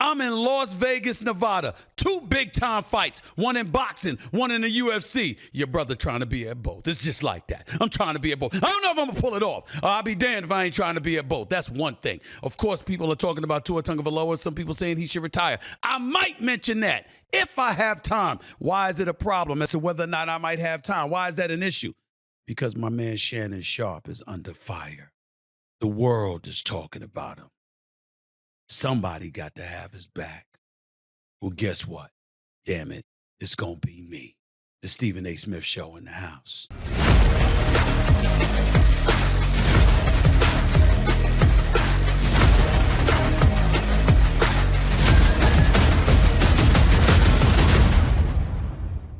I'm in Las Vegas, Nevada. 2 big-time fights, one in boxing, one in the UFC. Your brother trying to be at both. It's just like that. I'm trying to be at both. I don't know if I'm going to pull it off. I'll be damned if I ain't trying to be at both. That's one thing. Of course, people are talking about Tua Tagovailoa. Some people saying he should retire. I might mention that if I have time. Why is it a problem as to whether or not I might have time? Why is that an issue? Because my man Shannon Sharpe is under fire. The world is talking about him. Somebody got to have his back. Well, guess what? Damn it, it's going to be me. The Stephen A. Smith Show in the house.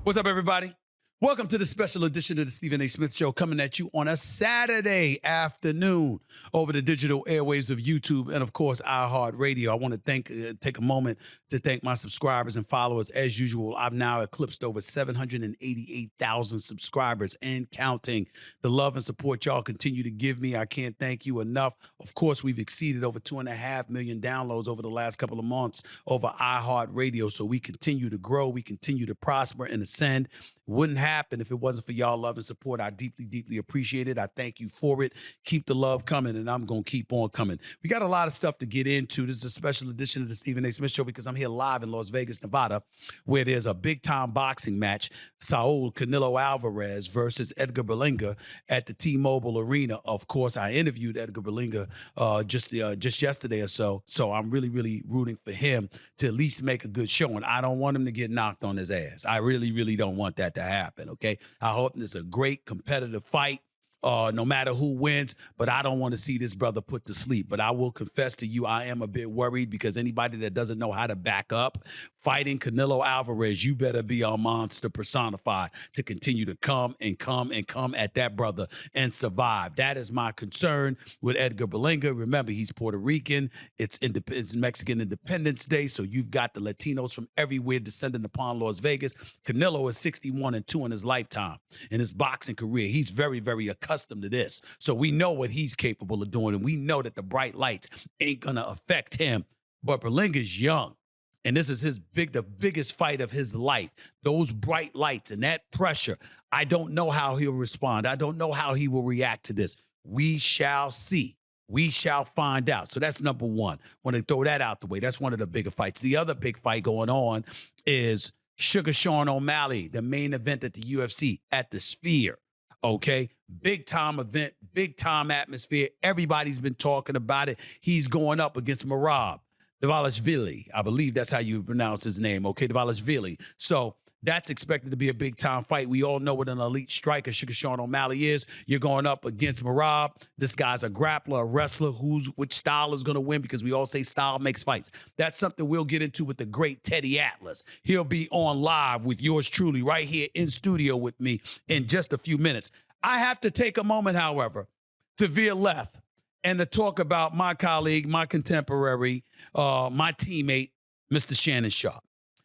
What's up, everybody? Welcome to the special edition of the Stephen A. Smith Show, coming at you on a Saturday afternoon over the digital airwaves of YouTube and, of course, iHeartRadio. I want to take a moment to thank my subscribers and followers. As usual, I've now eclipsed over 788,000 subscribers and counting. The love and support y'all continue to give me, I can't thank you enough. Of course, we've exceeded over 2.5 million downloads over the last couple of months over iHeartRadio, so we continue to grow, we continue to prosper and ascend. Wouldn't happen if it wasn't for y'all love and support. I deeply, deeply appreciate it. I thank you for it. Keep the love coming, and I'm going to keep on coming. We got a lot of stuff to get into. This is a special edition of the Stephen A. Smith Show because I'm here live in Las Vegas, Nevada, where there's a big-time boxing match, Canelo Alvarez versus Edgar Berlanga at the T-Mobile Arena. Of course, I interviewed Edgar Berlanga just yesterday or so, so I'm really, really rooting for him to at least make a good showing. I don't want him to get knocked on his ass. I really, really don't want that to happen, okay? I hope this is a great competitive fight, no matter who wins, but I don't want to see this brother put to sleep. But I will confess to you, I am a bit worried because anybody that doesn't know how to back up fighting Canelo Alvarez, you better be a monster personified to continue to come at that brother and survive. That is my concern with Edgar Berlanga. Remember, he's Puerto Rican. It's Mexican Independence Day, so you've got the Latinos from everywhere descending upon Las Vegas. Canelo is 61-2 in his lifetime, in his boxing career. He's very, very accustomed to this. So we know what he's capable of doing, and we know that the bright lights ain't going to affect him. But Berlanga's young. And this is the biggest fight of his life. Those bright lights and that pressure, I don't know how he'll respond. I don't know how he will react to this. We shall see. We shall find out. So that's number one. Want to throw that out the way. That's one of the bigger fights. The other big fight going on is Suga Sean O'Malley, the main event at the UFC at the Sphere. Okay, big time event, big time atmosphere. Everybody's been talking about it. He's going up against Merab Dvalishvili. I believe that's how you pronounce his name, okay, Dvalishvili. So that's expected to be a big-time fight. We all know what an elite striker Suga Sean O'Malley is. You're going up against Merab. This guy's a grappler, a wrestler. Which style is going to win? Because we all say style makes fights. That's something we'll get into with the great Teddy Atlas. He'll be on live with yours truly right here in studio with me in just a few minutes. I have to take a moment, however, to veer left and to talk about my colleague, my contemporary, my teammate, Mr. Shannon Sharpe.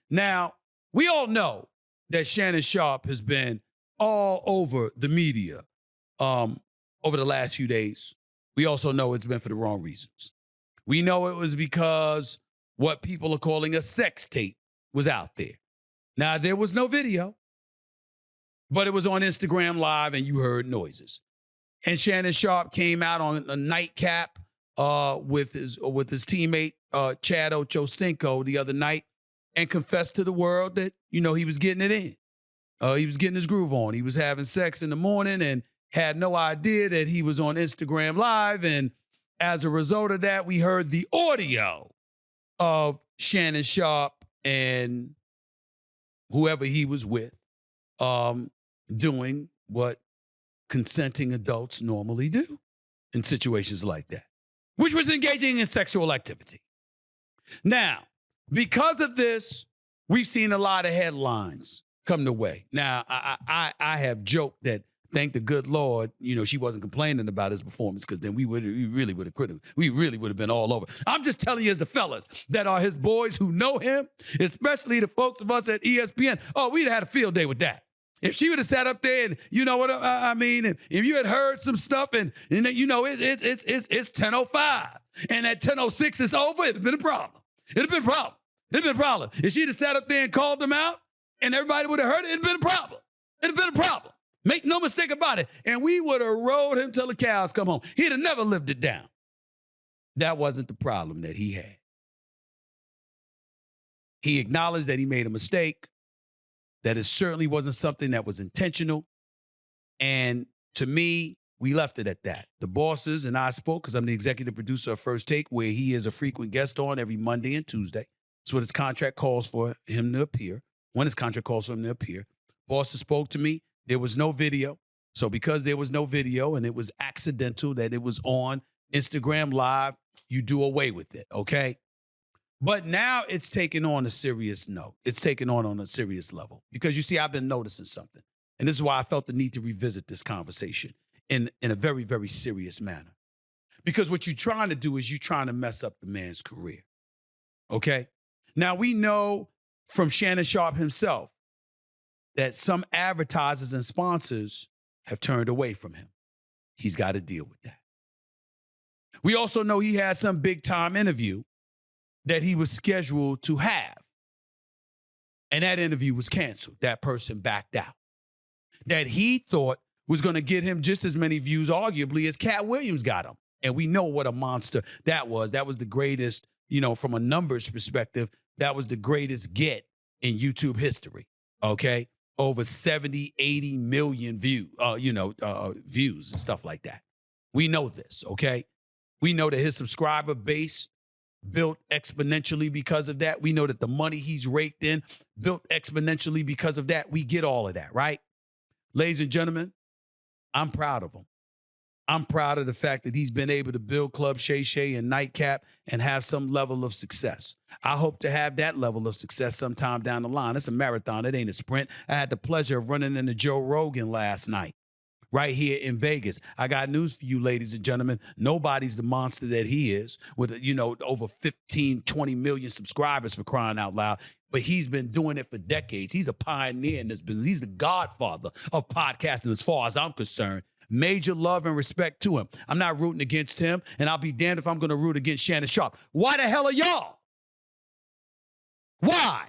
Now, we all know that Shannon Sharpe has been all over the media over the last few days. We also know it's been for the wrong reasons. We know it was because what people are calling a sex tape was out there. Now, there was no video, but it was on Instagram Live and you heard noises. And Shannon Sharpe came out on a nightcap with his teammate Chad Ochocinco the other night and confessed to the world that, you know, he was getting it in. He was getting his groove on. He was having sex in the morning and had no idea that he was on Instagram Live. And as a result of that, we heard the audio of Shannon Sharpe and whoever he was with doing what consenting adults normally do in situations like that, which was engaging in sexual activity. Now, because of this, we've seen a lot of headlines come the way. Now, I have joked that, thank the good Lord, you know, she wasn't complaining about his performance, because then we really would have been all over. I'm just telling you, as the fellas that are his boys who know him, especially the folks of us at ESPN, we'd have had a field day with that. If she would have sat up there and, you know what I mean, if you had heard some stuff and you know, it's 10:05 and at 10:06 it's over, it'd have been a problem. It'd have been a problem. It'd have been a problem. If she'd have sat up there and called them out and everybody would have heard it, it'd have been a problem. It'd have been a problem. Make no mistake about it. And we would have rode him till the cows come home. He'd have never lived it down. That wasn't the problem that he had. He acknowledged that he made a mistake, that it certainly wasn't something that was intentional. And to me, we left it at that. The bosses and I spoke, because I'm the executive producer of First Take, where he is a frequent guest on every Monday and Tuesday. That's what his contract calls for him to appear. When his contract calls for him to appear. Bosses spoke to me. There was no video. So because there was no video and it was accidental that it was on Instagram Live, you do away with it, okay? But now it's taken on a serious note. It's taken on a serious level. Because you see, I've been noticing something. And this is why I felt the need to revisit this conversation in a very, very serious manner. Because what you're trying to do is you're trying to mess up the man's career, okay? Now, we know from Shannon Sharpe himself that some advertisers and sponsors have turned away from him. He's got to deal with that. We also know he had some big-time interview that he was scheduled to have. And that interview was canceled. That person backed out. That he thought was going to get him just as many views, arguably, as Cat Williams got him. And we know what a monster that was. That was the greatest, from a numbers perspective, that was the greatest get in YouTube history, okay? Over 70, 80 million views and stuff like that. We know this, okay? We know that his subscriber base built exponentially because of that. We know that the money he's raked in built exponentially because of that. We get all of that, right? Ladies and gentlemen, I'm proud of him. I'm proud of the fact that he's been able to build Club Shay Shay and Nightcap and have some level of success. I hope to have that level of success sometime down the line. It's a marathon. It ain't a sprint. I had the pleasure of running into Joe Rogan last night right here in Vegas. I got news for you, ladies and gentlemen. Nobody's the monster that he is with, over 15, 20 million subscribers, for crying out loud. But he's been doing it for decades. He's a pioneer in this business. He's the godfather of podcasting as far as I'm concerned. Major love and respect to him. I'm not rooting against him, and I'll be damned if I'm going to root against Shannon Sharpe. Why the hell are y'all? Why?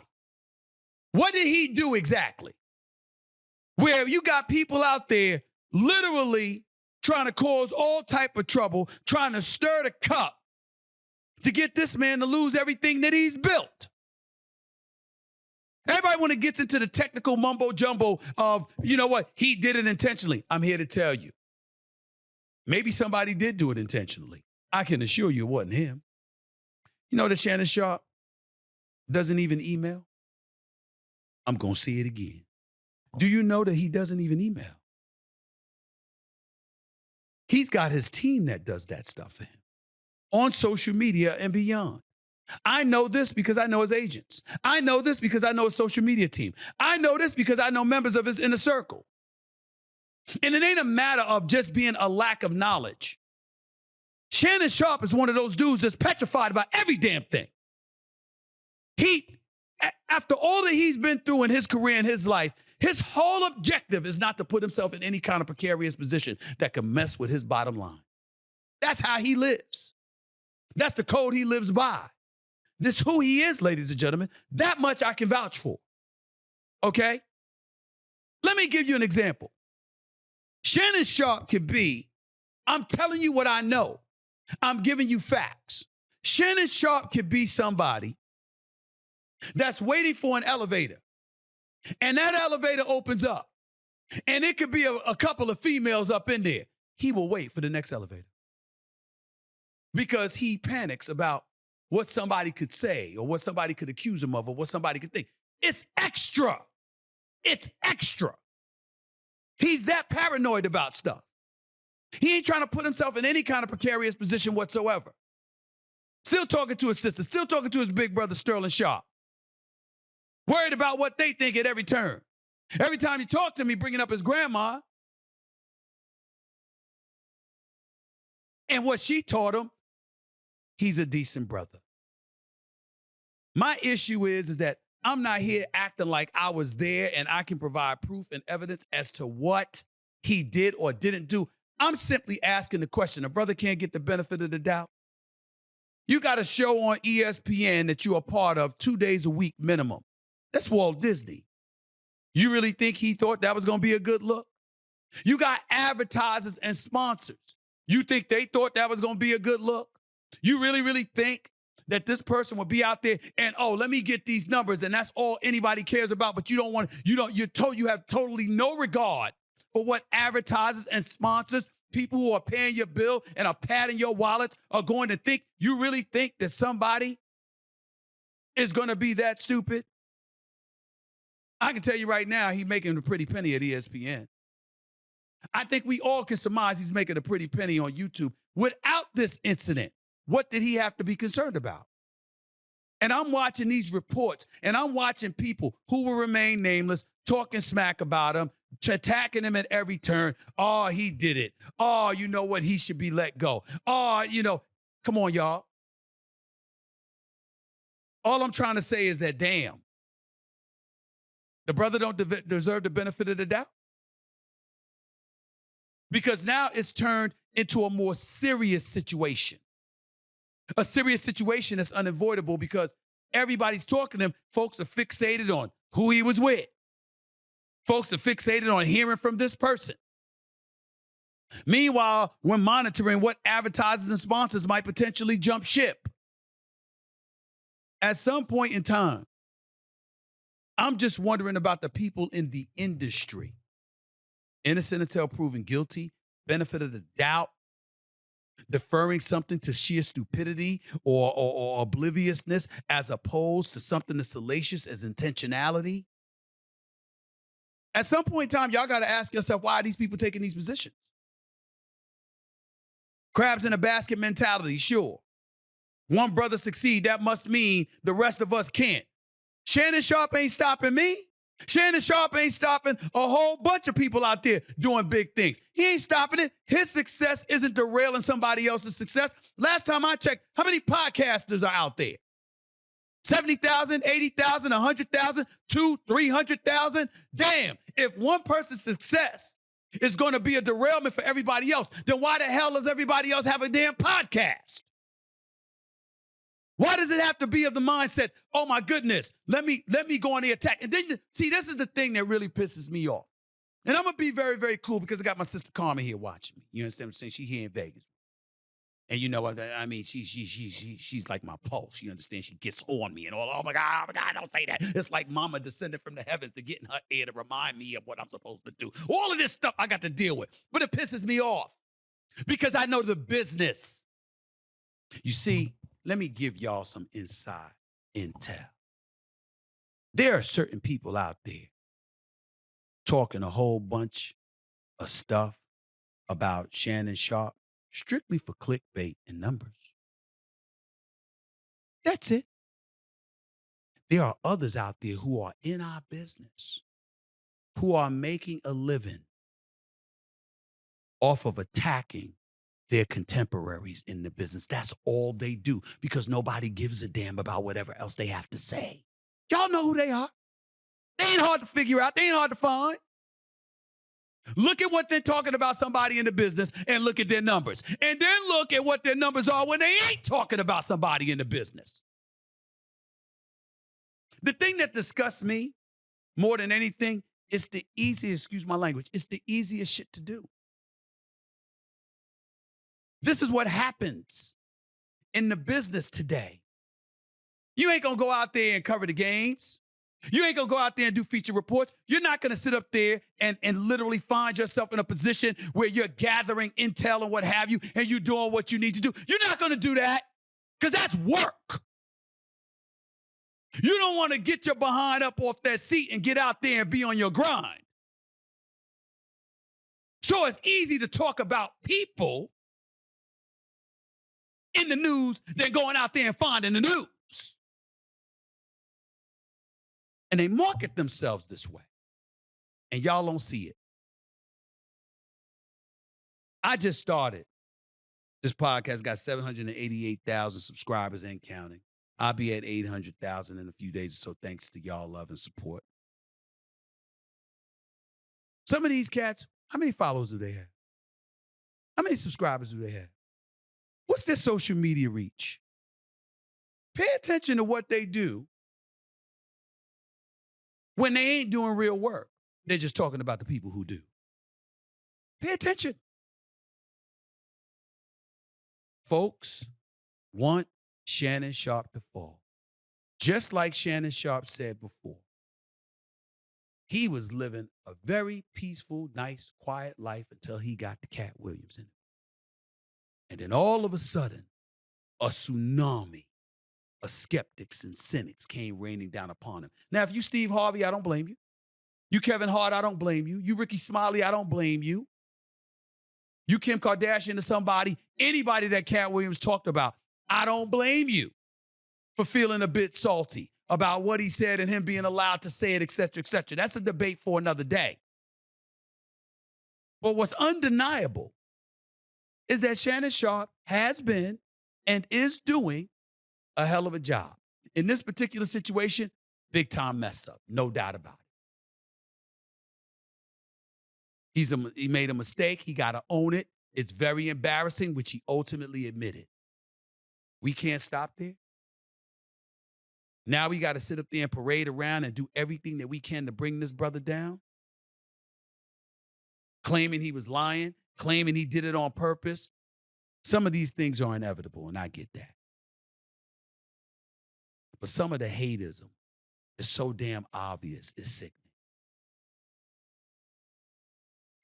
What did he do exactly? Where you got people out there literally trying to cause all type of trouble, trying to stir the cup to get this man to lose everything that he's built. Everybody when it gets into the technical mumbo jumbo of, he did it intentionally. I'm here to tell you. Maybe somebody did do it intentionally. I can assure you it wasn't him. You know that Shannon Sharpe doesn't even email? I'm going to say it again. Do you know that he doesn't even email? He's got his team that does that stuff for him on social media and beyond. I know this because I know his agents. I know this because I know his social media team. I know this because I know members of his inner circle. And it ain't a matter of just being a lack of knowledge. Shannon Sharpe is one of those dudes that's petrified about every damn thing. After all that he's been through in his career and his life, his whole objective is not to put himself in any kind of precarious position that can mess with his bottom line. That's how he lives. That's the code he lives by. This is who he is, ladies and gentlemen. That much I can vouch for. Okay? Let me give you an example. Shannon Sharpe could be, I'm telling you what I know. I'm giving you facts. Shannon Sharpe could be somebody that's waiting for an elevator. And that elevator opens up. And it could be a couple of females up in there. He will wait for the next elevator. Because he panics about what somebody could say or what somebody could accuse him of or what somebody could think. It's extra. It's extra. He's that paranoid about stuff. He ain't trying to put himself in any kind of precarious position whatsoever. Still talking to his sister, still talking to his big brother, Sterling Sharpe. Worried about what they think at every turn. Every time he talked to me, bringing up his grandma and what she taught him, he's a decent brother. My issue is that I'm not here acting like I was there and I can provide proof and evidence as to what he did or didn't do. I'm simply asking the question. A brother can't get the benefit of the doubt. You got a show on ESPN that you're a part of 2 days a week minimum. That's Walt Disney. You really think he thought that was going to be a good look? You got advertisers and sponsors. You think they thought that was going to be a good look? You really think that this person will be out there and, oh, let me get these numbers, and that's all anybody cares about, but you have totally no regard for what advertisers and sponsors, people who are paying your bill and are padding your wallets, are going to think? You really think that somebody is going to be that stupid? I can tell you right now, he's making a pretty penny at ESPN. I think we all can surmise he's making a pretty penny on YouTube. Without this incident, what did he have to be concerned about? And I'm watching these reports, and I'm watching people who will remain nameless talking smack about him, attacking him at every turn. Oh, he did it. Oh, you know what? He should be let go. Oh, come on, y'all. All I'm trying to say is that, damn, the brother don't deserve the benefit of the doubt. Because now it's turned into a more serious situation. A serious situation that's unavoidable because everybody's talking to him. Folks are fixated on who he was with. Folks are fixated on hearing from this person. Meanwhile, we're monitoring what advertisers and sponsors might potentially jump ship. At some point in time, I'm just wondering about the people in the industry. Innocent until proven guilty, benefit of the doubt, deferring something to sheer stupidity or obliviousness as opposed to something as salacious as intentionality. At some point in time, y'all got to ask yourself, why are these people taking these positions? Crabs in a basket mentality, sure. One brother succeed, that must mean the rest of us can't. Shannon Sharpe ain't stopping me. Shannon Sharpe ain't stopping a whole bunch of people out there doing big things. He ain't stopping it. His success isn't derailing somebody else's success. Last time I checked, how many podcasters are out there? 70,000, 80,000, 100,000, 200,000, 300,000? Damn, if one person's success is going to be a derailment for everybody else, then why the hell does everybody else have a damn podcast? Why does it have to be of the mindset, oh my goodness, let me go on the attack? And then, see, this is the thing that really pisses me off. And I'm going to be very, very cool because I got my sister Carmen here watching me. You understand what I'm saying? She's here in Vegas. And you know what I mean? She's like my pulse. She understands. She gets on me and all, oh my God, don't say that. It's like mama descended from the heavens to get in her ear to remind me of what I'm supposed to do. All of this stuff I got to deal with. But it pisses me off because I know the business. You see, let me give y'all some inside intel. There are certain people out there talking a whole bunch of stuff about Shannon Sharpe strictly for clickbait and numbers. That's it. There are others out there who are in our business, who are making a living off of attacking their contemporaries in the business. That's all they do because nobody gives a damn about whatever else they have to say. Y'all know who they are. They ain't hard to figure out. They ain't hard to find. Look at what they're talking about somebody in the business and look at their numbers. And then look at what their numbers are when they ain't talking about somebody in the business. The thing that disgusts me more than anything is the easiest, excuse my language, it's the easiest shit to do. This is what happens in the business today. You ain't going to go out there and cover the games. You ain't going to go out there and do feature reports. You're not going to sit up there and literally find yourself in a position where you're gathering intel and what have you, and you're doing what you need to do. You're not going to do that because that's work. You don't want to get your behind up off that seat and get out there and be on your grind. So it's easy to talk about people in the news than going out there and finding the news. And they market themselves this way. And y'all don't see it. I just started. This podcast got 788,000 subscribers and counting. I'll be at 800,000 in a few days or so, thanks to y'all love and support. Some of these cats, how many followers do they have? How many subscribers do they have? What's their social media reach? Pay attention to what they do when they ain't doing real work. They're just talking about the people who do. Pay attention. Folks want Shannon Sharpe to fall. Just like Shannon Sharpe said before. He was living a very peaceful, nice, quiet life until he got the Cat Williams in it. And then all of a sudden, a tsunami of skeptics and cynics came raining down upon him. Now, if you Steve Harvey, I don't blame you. You Kevin Hart, I don't blame you. You Ricky Smiley, I don't blame you. You Kim Kardashian or somebody, anybody that Cat Williams talked about, I don't blame you for feeling a bit salty about what he said and him being allowed to say it, et cetera, et cetera. That's a debate for another day. But what's undeniable is that Shannon Sharpe has been and is doing a hell of a job. In this particular situation, big time mess up, no doubt about it. He made a mistake. He got to own it. It's very embarrassing, which he ultimately admitted. We can't stop there. Now we got to sit up there and parade around and do everything that we can to bring this brother down. Claiming he was lying, claiming he did it on purpose. Some of these things are inevitable, and I get that. But some of the hateism is so damn obvious, it's sickening.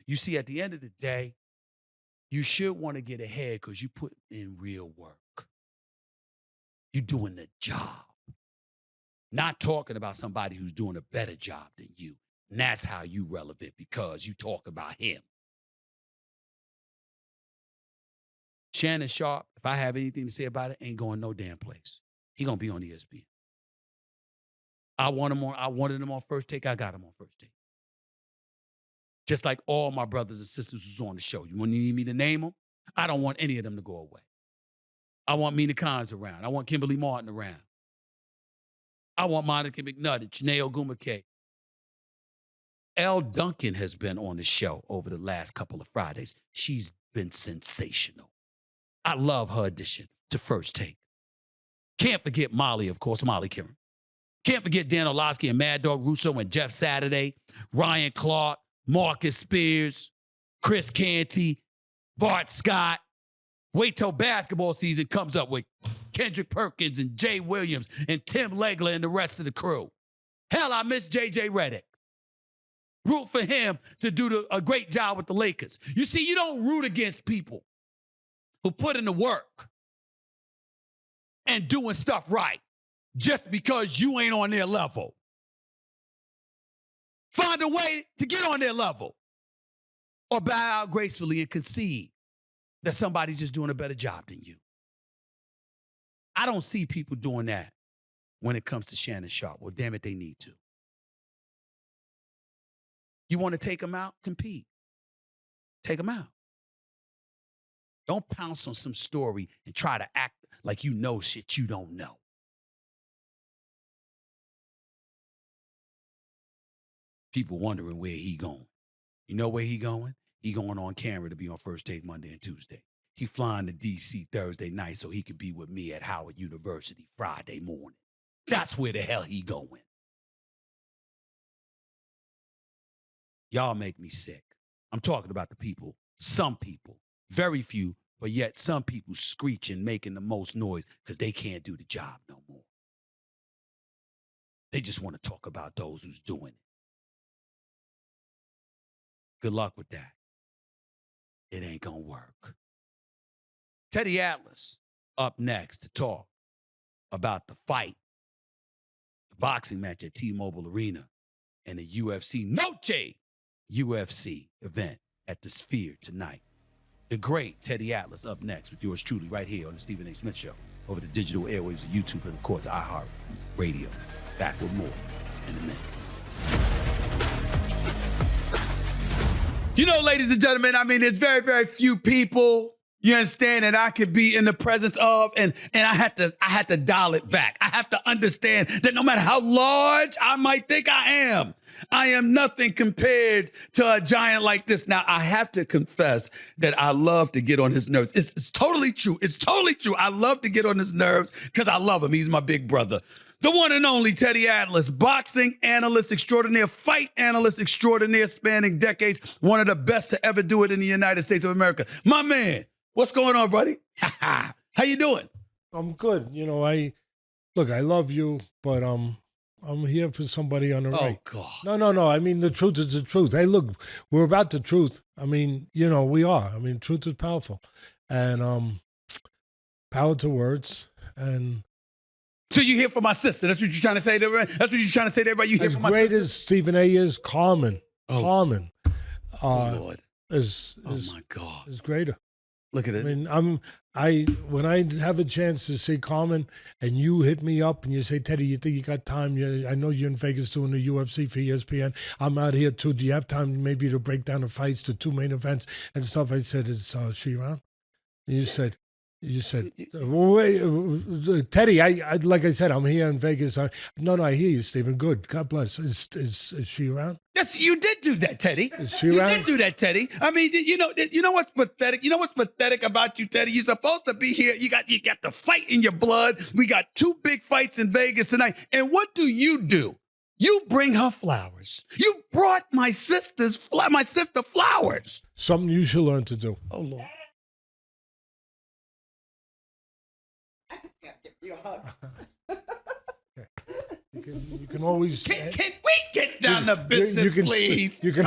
You see, at the end of the day, you should want to get ahead because you put in real work. You're doing the job. Not talking about somebody who's doing a better job than you. And that's how you relevant, because you talk about him. Shannon Sharpe, if I have anything to say about it, ain't going no damn place. He going to be on ESPN. I wanted him on First Take. I got him on First Take. Just like all my brothers and sisters who's on the show. You need me to name them? I don't want any of them to go away. I want Mina Kimes around. I want Kimberly Martin around. I want Monica McNutt, Janae Ogumake. Elle Duncan has been on the show over the last couple of Fridays. She's been sensational. I love her addition to First Take. Can't forget Molly, of course, Molly Kimmer. Can't forget Dan Orlovsky and Mad Dog Russo and Jeff Saturday, Ryan Clark, Marcus Spears, Chris Canty, Bart Scott. Wait till basketball season comes up with Kendrick Perkins and Jay Williams and Tim Legler and the rest of the crew. Hell, I miss J.J. Redick. Root for him to do a great job with the Lakers. You see, you don't root against people who put in the work and doing stuff right just because you ain't on their level. Find a way to get on their level or bow out gracefully and concede that somebody's just doing a better job than you. I don't see people doing that when it comes to Shannon Sharpe. Well, damn it, they need to. You want to take them out? Compete. Take them out. Don't pounce on some story and try to act like you know shit you don't know. People wondering where he going. You know where he going? He going on camera to be on First Take Monday and Tuesday. He flying to D.C. Thursday night so he could be with me at Howard University Friday morning. That's where the hell he going. Y'all make me sick. I'm talking about the people, some people, very few, but yet some people screeching, making the most noise because they can't do the job no more. They just want to talk about those who's doing it. Good luck with that. It ain't gonna work. Teddy Atlas up next to talk about the fight, the boxing match at T-Mobile Arena and the UFC Noche UFC event at the Sphere tonight. The great Teddy Atlas up next with yours truly right here on the Stephen A. Smith Show over the digital airwaves of YouTube and, of course, iHeart Radio. Back with more in a minute. You know, ladies and gentlemen, I mean, there's very, very few people You understand that I could be in the presence of, and I had to dial it back. I have to understand that no matter how large I might think I am nothing compared to a giant like this. Now, I have to confess that I love to get on his nerves. It's totally true. It's totally true. I love to get on his nerves because I love him. He's my big brother. The one and only Teddy Atlas, boxing analyst extraordinaire, fight analyst extraordinaire, spanning decades, one of the best to ever do it in the United States of America. My man, what's going on, buddy? How you doing? I'm good. You know, I love you, but I'm here for somebody on the right. Oh, God. No. I mean, the truth is the truth. Hey, look, we're about the truth. I mean, you know, we are. I mean, truth is powerful. And power to words. And so you hear from my sister. That's what you're trying to say to everybody? That's what you're trying to say to everybody? You hear from my sister? As great as Stephen A. is, Carmen. Lord. Is my God. Is greater. Look at it. I mean, when I have a chance to see Carmen and you hit me up and you say, Teddy, you think you got time? I know you're in Vegas doing the UFC for ESPN. I'm out here too. Do you have time maybe to break down the fights, the 2 main events and stuff? I said, is she around? And you said, well, wait, Teddy, I like I said, I'm here in Vegas. No, I hear you, Stephen. Good. God bless. Is she around? Yes, you did do that, Teddy. Is she around? You did do that, Teddy. I mean, you know what's pathetic? You know what's pathetic about you, Teddy? You're supposed to be here. You got the fight in your blood. We got 2 big fights in Vegas tonight. And what do? You bring her flowers. You brought my sister flowers. Something you should learn to do. Oh, Lord. You can always. Can we get down to business, please? Can we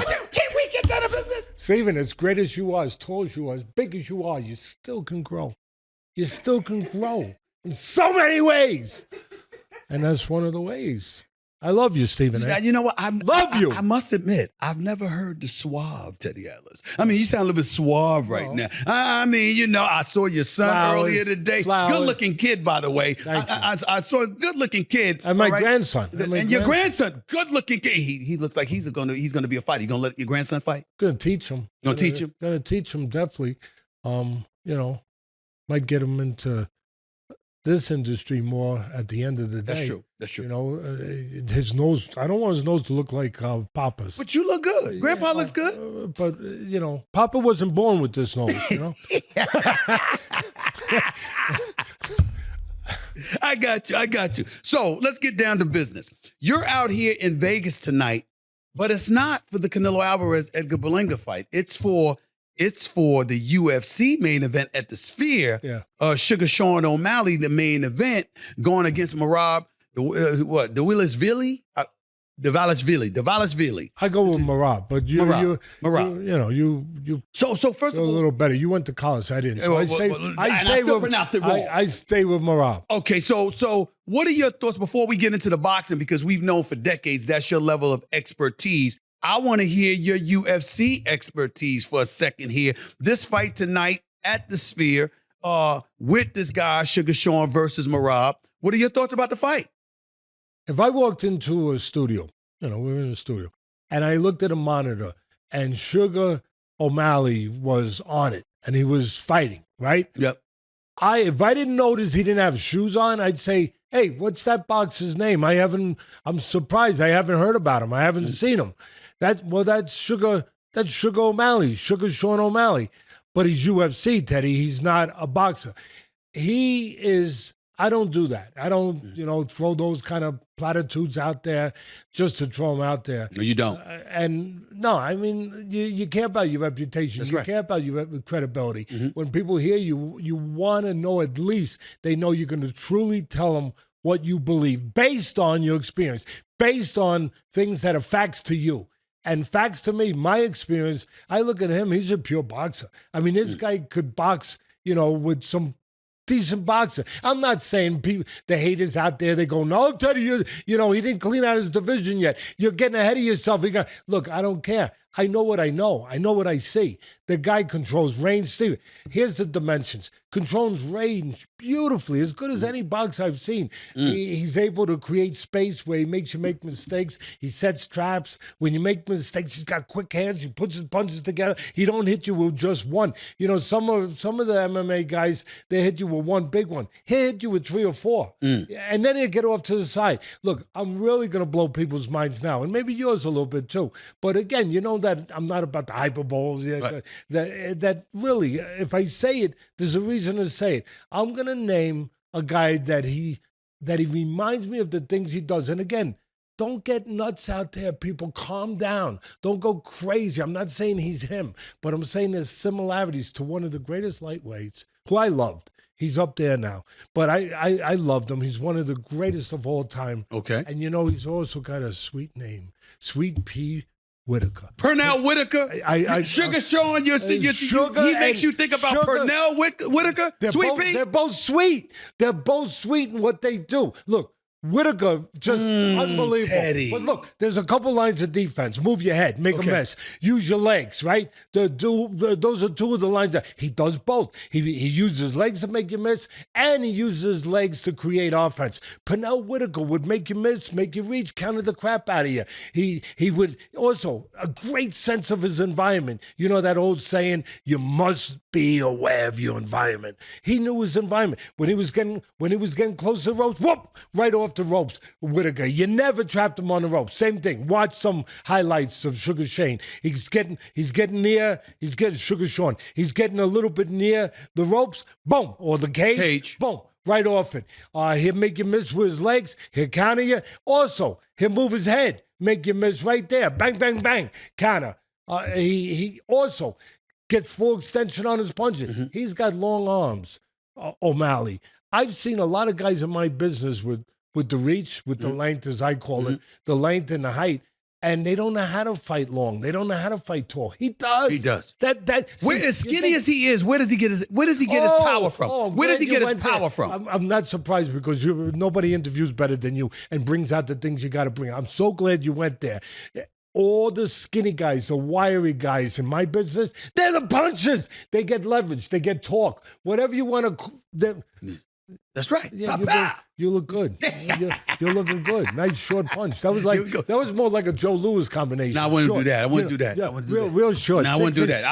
get down to business? Stephen, as great as you are, as tall as you are, as big as you are, you still can grow. You still can grow in so many ways. And that's one of the ways. I love you, Stephen. You know what? Love you. I must admit, I've never heard the suave Teddy Atlas. I mean, you sound a little bit suave right now. I mean, you know, I saw your son earlier today. Good-looking kid, by the way. I saw a good-looking kid. And my grandson. Your grandson, good-looking kid. He looks like he's gonna be a fighter. You gonna let your grandson fight? Gonna teach him. Gonna teach him? Gonna teach him, definitely. You know, might get him into this industry more at the end of the day. That's true. You know, his nose, I don't want his nose to look like Papa's. But you look good. Grandpa looks good. But, you know, Papa wasn't born with this nose, you know? I got you. So let's get down to business. You're out here in Vegas tonight, but it's not for the Canelo Alvarez Edgar Berlanga fight. It's for the UFC main event at the Sphere. Yeah. Suga Sean O'Malley, the main event, going against Merab Dvalishvili. Dvalishvili. I go with Merab, but you So first of all, a little better. You went to college, I didn't. So I stay with Merab. Okay, so what are your thoughts before we get into the boxing? Because we've known for decades that's your level of expertise. I want to hear your UFC expertise for a second here. This fight tonight at the Sphere with this guy, Suga Sean versus Merab. What are your thoughts about the fight? If I walked into a studio, you know, we're in a studio, and I looked at a monitor and Suga O'Malley was on it and he was fighting, right? Yep. If I didn't notice he didn't have shoes on, I'd say, hey, what's that boxer's name? I'm surprised. I haven't heard about him. I haven't seen him. That's Suga O'Malley, Suga Sean O'Malley. But he's UFC, Teddy. He's not a boxer. I don't do that. I don't, throw those kind of platitudes out there just to throw them out there. No, you don't. I mean, you care about your reputation. That's you right. care about your credibility. Mm-hmm. When people hear you, you want to know at least they know you're going to truly tell them what you believe based on your experience, based on things that are facts to you. And facts to me, my experience, I look at him, he's a pure boxer. I mean, this guy could box, with some decent boxer. I'm not saying the haters out there, they go, no, Teddy, he didn't clean out his division yet. You're getting ahead of yourself. Look, I don't care. I know what I know. I know what I see. The guy controls range. Steve, here's the dimensions. Controls range beautifully, as good as any boxer I've seen. He's able to create space where he makes you make mistakes. He sets traps. When you make mistakes, he's got quick hands. He puts his punches together. He don't hit you with just one. You know, some of the MMA guys, they hit you with one big one. He hit you with 3 or 4. And then he'll get off to the side. Look, I'm really going to blow people's minds now, and maybe yours a little bit too. But again, you know that I'm not about the hyperbole. Right. That really, if I say it, there's a reason to say it. I'm going to name a guy that he reminds me of the things he does. And again, don't get nuts out there, people. Calm down. Don't go crazy. I'm not saying he's him, but I'm saying there's similarities to one of the greatest lightweights who I loved. He's up there now, but I loved him. He's one of the greatest of all time. Okay. And you know, he's also got a sweet name, Sweet Pea Whitaker. Pernell Whitaker, Sugar Sean, he makes you think about Pernell Whitaker. Sweet Pea. They're both sweet. They're both sweet in what they do. Look, Whitaker, just unbelievable. Teddy. But look, there's a couple lines of defense. Move your head, make a mess. Use your legs, right? Those are 2 of the lines that he does both. He uses legs to make you miss, and he uses legs to create offense. Pernell Whitaker would make you miss, make you reach, counter the crap out of you. He would also, a great sense of his environment. You know that old saying, you must be aware of your environment. He knew his environment. When he was getting close to the ropes, whoop, right off the ropes, Whitaker. You never trapped him on the ropes. Same thing. Watch some highlights of Sugar Shane. He's getting Sugar Sean. He's getting a little bit near the ropes, boom, or the cage. Boom, right off it. He'll make you miss with his legs. He'll counter you. Also, he'll move his head, make you miss right there. Bang, bang, bang, counter. He also gets full extension on his punches. He's got long arms, O'Malley. I've seen a lot of guys in my business with the reach, with the length, as I call it, the length and the height, and they don't know how to fight long. They don't know how to fight tall. He does. He does. As skinny as he is, where does he get his power from? Where does he get his power from? I'm not surprised because nobody interviews better than you and brings out the things you got to bring. I'm so glad you went there. All the skinny guys, the wiry guys in my business, they're the punchers. They get leverage. They get torque. Whatever you want to... That's right. Yeah, you look good. You're looking good. Nice short punch. That was more like a Joe Louis combination. No, I wouldn't do that. I wouldn't do that. Yeah, real short. No, I wouldn't do that.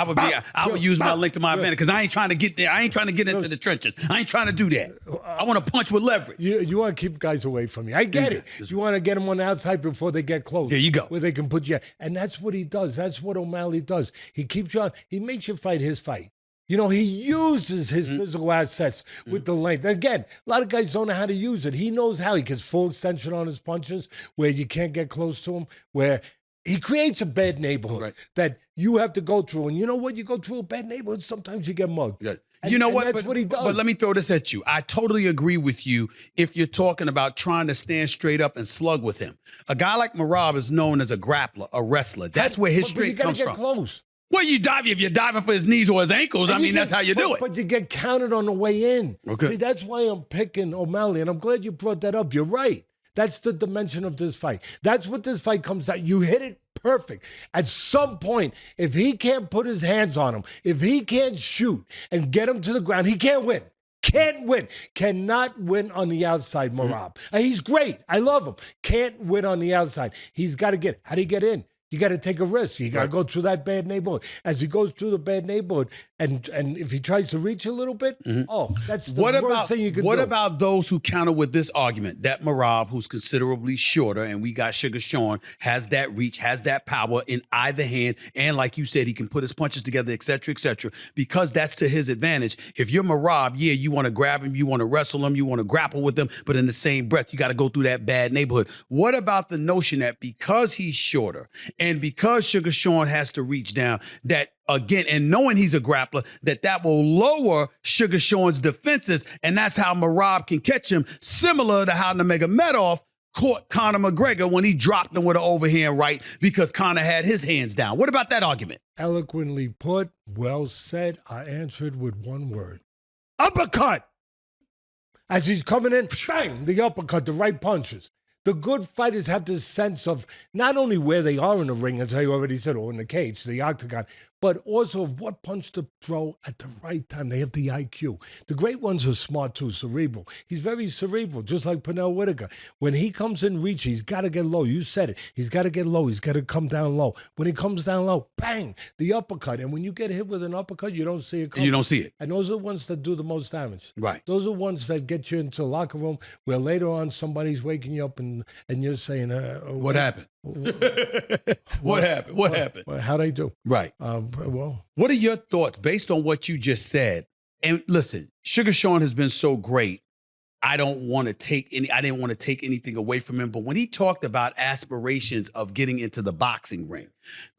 I would use my length to my advantage because I ain't trying to get there. I ain't trying to get into the trenches. I ain't trying to do that. I want to punch with leverage. You want to keep guys away from you. I get it. You want to get them on the outside before they get close. There you go. Where they can put you. And that's what he does. That's what O'Malley does. He keeps you on. He makes you fight his fight. You know, he uses his physical assets with the length. Again, a lot of guys don't know how to use it. He knows how. He gets full extension on his punches where you can't get close to him, where he creates a bad neighborhood that you have to go through. And you know what? You go through a bad neighborhood, sometimes you get mugged. Yeah. And, you know what? That's what he does. But let me throw this at you. I totally agree with you if you're talking about trying to stand straight up and slug with him. A guy like Merab is known as a grappler, a wrestler. That's where his strength comes from. You got to get close. Well, if you're diving for his knees or his ankles, that's how you do it. But you get counted on the way in. Okay. See, that's why I'm picking O'Malley, and I'm glad you brought that up. You're right. That's the dimension of this fight. That's what this fight comes down. You hit it perfect. At some point, if he can't put his hands on him, if he can't shoot and get him to the ground, he can't win. Can't win. Cannot win on the outside, Merab. And he's great. I love him. Can't win on the outside. He's got to get. How do you get in? You got to take a risk. You got to go through that bad neighborhood. As he goes through the bad neighborhood, and if he tries to reach a little bit, that's the worst thing you could do. What about those who counter with this argument that Merab, who's considerably shorter, and we got Sugar Sean, has that reach, has that power in either hand, and like you said, he can put his punches together, et cetera, because that's to his advantage. If you're Merab, you want to grab him, you want to wrestle him, you want to grapple with him, but in the same breath, you got to go through that bad neighborhood. What about the notion that because he's shorter, and because Sugar Sean has to reach down, that again, and knowing he's a grappler, that will lower Sugar Sean's defenses, and that's how Merab can catch him, similar to how Nurmagomedov caught Conor McGregor when he dropped him with an overhand right because Conor had his hands down. What about that argument? Eloquently put, well said. I answered with one word. Uppercut! As he's coming in, bang, the uppercut, the right punches. The good fighters have this sense of not only where they are in the ring, as I already said, or in the cage, the octagon, but also of what punch to throw at the right time. They have the IQ. The great ones are smart too, cerebral. He's very cerebral, just like Pernell Whitaker. When he comes in reach, he's got to get low. You said it. He's got to get low. He's got to come down low. When he comes down low, bang, the uppercut. And when you get hit with an uppercut, you don't see it coming. You don't see it. And those are the ones that do the most damage. Right. Those are the ones that get you into the locker room where later on somebody's waking you up and you're saying, what happened? What happened? What happened? How'd I do? Right. Well, what are your thoughts based on what you just said? And listen, Sugar Sean has been so great. I didn't want to take anything away from him. But when he talked about aspirations of getting into the boxing ring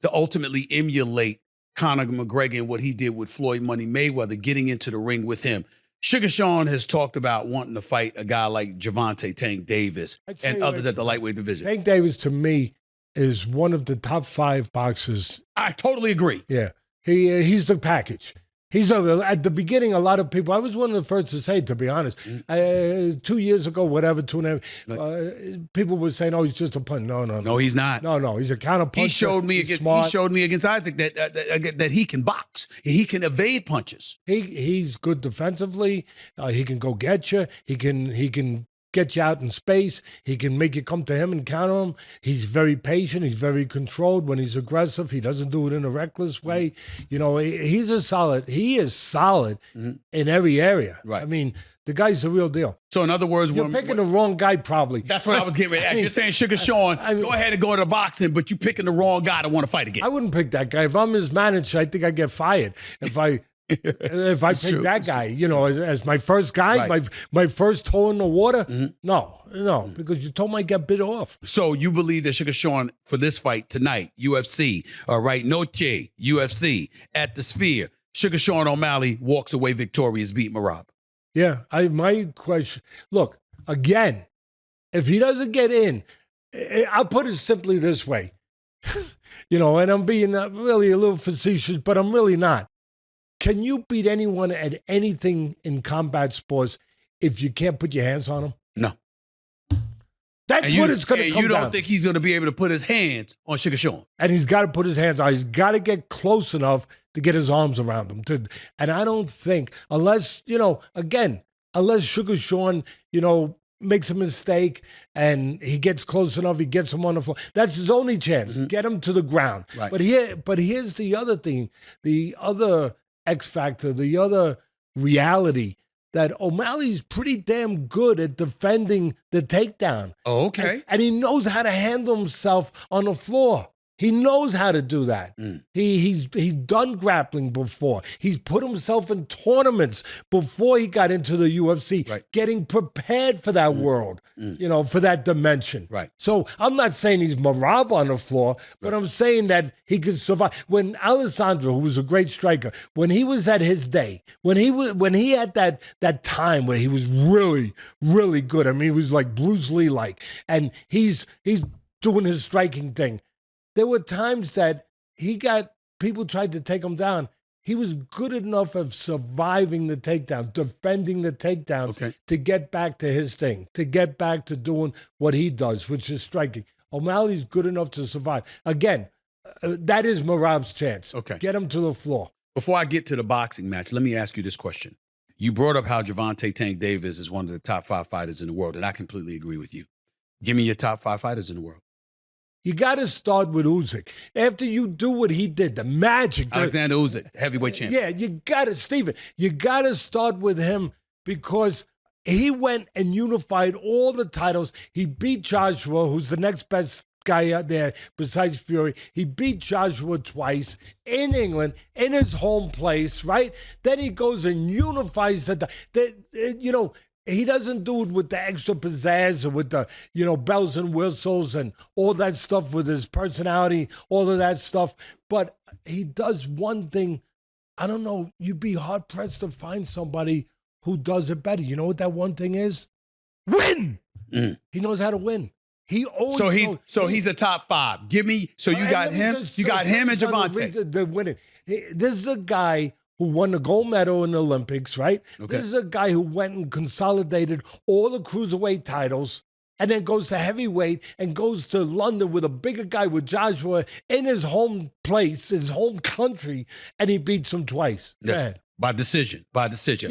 to ultimately emulate Conor McGregor and what he did with Floyd Money Mayweather, getting into the ring with him, Sugar Sean has talked about wanting to fight a guy like Gervonta Tank Davis and others at the lightweight division. Tank Davis, to me, is one of the top 5 boxers. I totally agree. Yeah. He's the package. He's at the beginning, a lot of people, I was one of the first to say, to be honest, 2 years ago, whatever, 2.5, people were saying, oh, he's just a punch. No, he's not. No, he's a counter puncher. He showed me against Isaac that he can box. He can evade punches. He's good defensively. He can go get you. He can get you out in space. He can make you come to him and counter him. He's very patient. He's very controlled. When he's aggressive, he doesn't do it in a reckless way. You know, he is solid in every area. Right. I mean, the guy's the real deal. So in other words, you're picking the wrong guy, probably. That's what I was getting ready to ask. You're saying Sugar Sean, go ahead and go into boxing, but you picking the wrong guy to want to fight again. I wouldn't pick that guy. If I'm his manager, I think I'd get fired if I pick that guy, you know, as my first guy, right. my first toe in the water, no, because you told me I get bit off. So you believe that Sugar Sean, for this fight tonight, UFC, all right, Noche, UFC, at the Sphere, Sugar Sean O'Malley walks away victorious, beat Merab? Yeah, my question, look, again, if he doesn't get in, I'll put it simply this way, you know, and I'm being really a little facetious, but I'm really not. Can you beat anyone at anything in combat sports if you can't put your hands on them? No. That's what it's going to come down. You don't think he's going to be able to put his hands on Sugar Sean? And he's got to put his hands on. He's got to get close enough to get his arms around him. And I don't think, unless Sugar Sean, you know, makes a mistake and he gets close enough, he gets him on the floor. That's his only chance. Get him to the ground. Right. But here's the other thing, the other X factor, the other reality, that O'Malley's pretty damn good at defending the takedown. Oh, okay. And he knows how to handle himself on the floor. He knows how to do that. He's done grappling before. He's put himself in tournaments before he got into the UFC, getting prepared for that world, you know, for that dimension. Right. So I'm not saying he's Merab on the floor, but I'm saying that he could survive. When Alessandro, who was a great striker, when he was at his day, when he had that time where he was really, really good. I mean, he was like Bruce Lee-like, and he's doing his striking thing. There were times that people tried to take him down. He was good enough of surviving the takedown, defending the takedowns to get back to his thing, to get back to doing what he does, which is striking. O'Malley's good enough to survive. Again, that is Merab's chance. Okay. Get him to the floor. Before I get to the boxing match, let me ask you this question. You brought up how Gervonta Tank Davis is one of the top 5 fighters in the world, and I completely agree with you. Give me your top 5 fighters in the world. You got to start with Usyk. After you do what he did, the magic. Alexander Usyk, heavyweight champion. Yeah, you got to start with him because he went and unified all the titles. He beat Joshua, who's the next best guy out there besides Fury. He beat Joshua twice in England, in his home place, right? Then he goes and unifies he doesn't do it with the extra pizzazz or with the, you know, bells and whistles and all that stuff with his personality, all of that stuff. But he does one thing. I don't know. You'd be hard pressed to find somebody who does it better. You know what that one thing is? Win. He knows how to win. He always. He's a top 5. Give me. So you got him. You got him and Gervonta. The winning. This is a guy who won the gold medal in the Olympics, right? Okay. This is a guy who went and consolidated all the cruiserweight titles and then goes to heavyweight and goes to London with a bigger guy, with Joshua, in his home place, his home country, and he beats him twice. Yes. Go ahead. By decision. Yeah,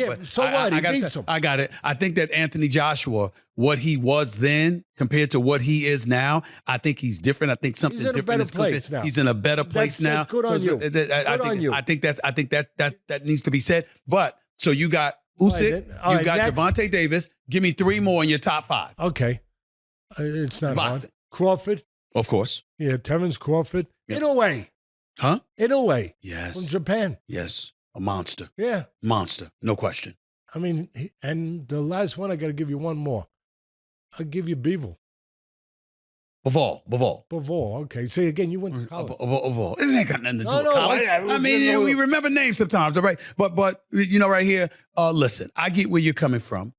But so what? He beats him. I got it. I think that Anthony Joshua, what he was then compared to what he is now, I think he's different. I think something He's in a different better is place now. He's in a better place now. That's good on you. I think that needs to be said. But so you got Usyk, you got Gervonta Davis. Give me 3 more in your top 5. Okay. It's not Boxing. hard. Crawford. Of course. Yeah, Terrence Crawford. Yeah. In a way. Huh? In a way. Yes. From Japan. Yes. A monster. Yeah. Monster. No question. I mean, and the last one, I got to give you one more. I'll give you Bivol. Bivol. Okay. See, again, you went to college. Bivol. It ain't got nothing to do with No, college. I mean, we remember names sometimes, all right? But you know, right here, listen, I get where you're coming from.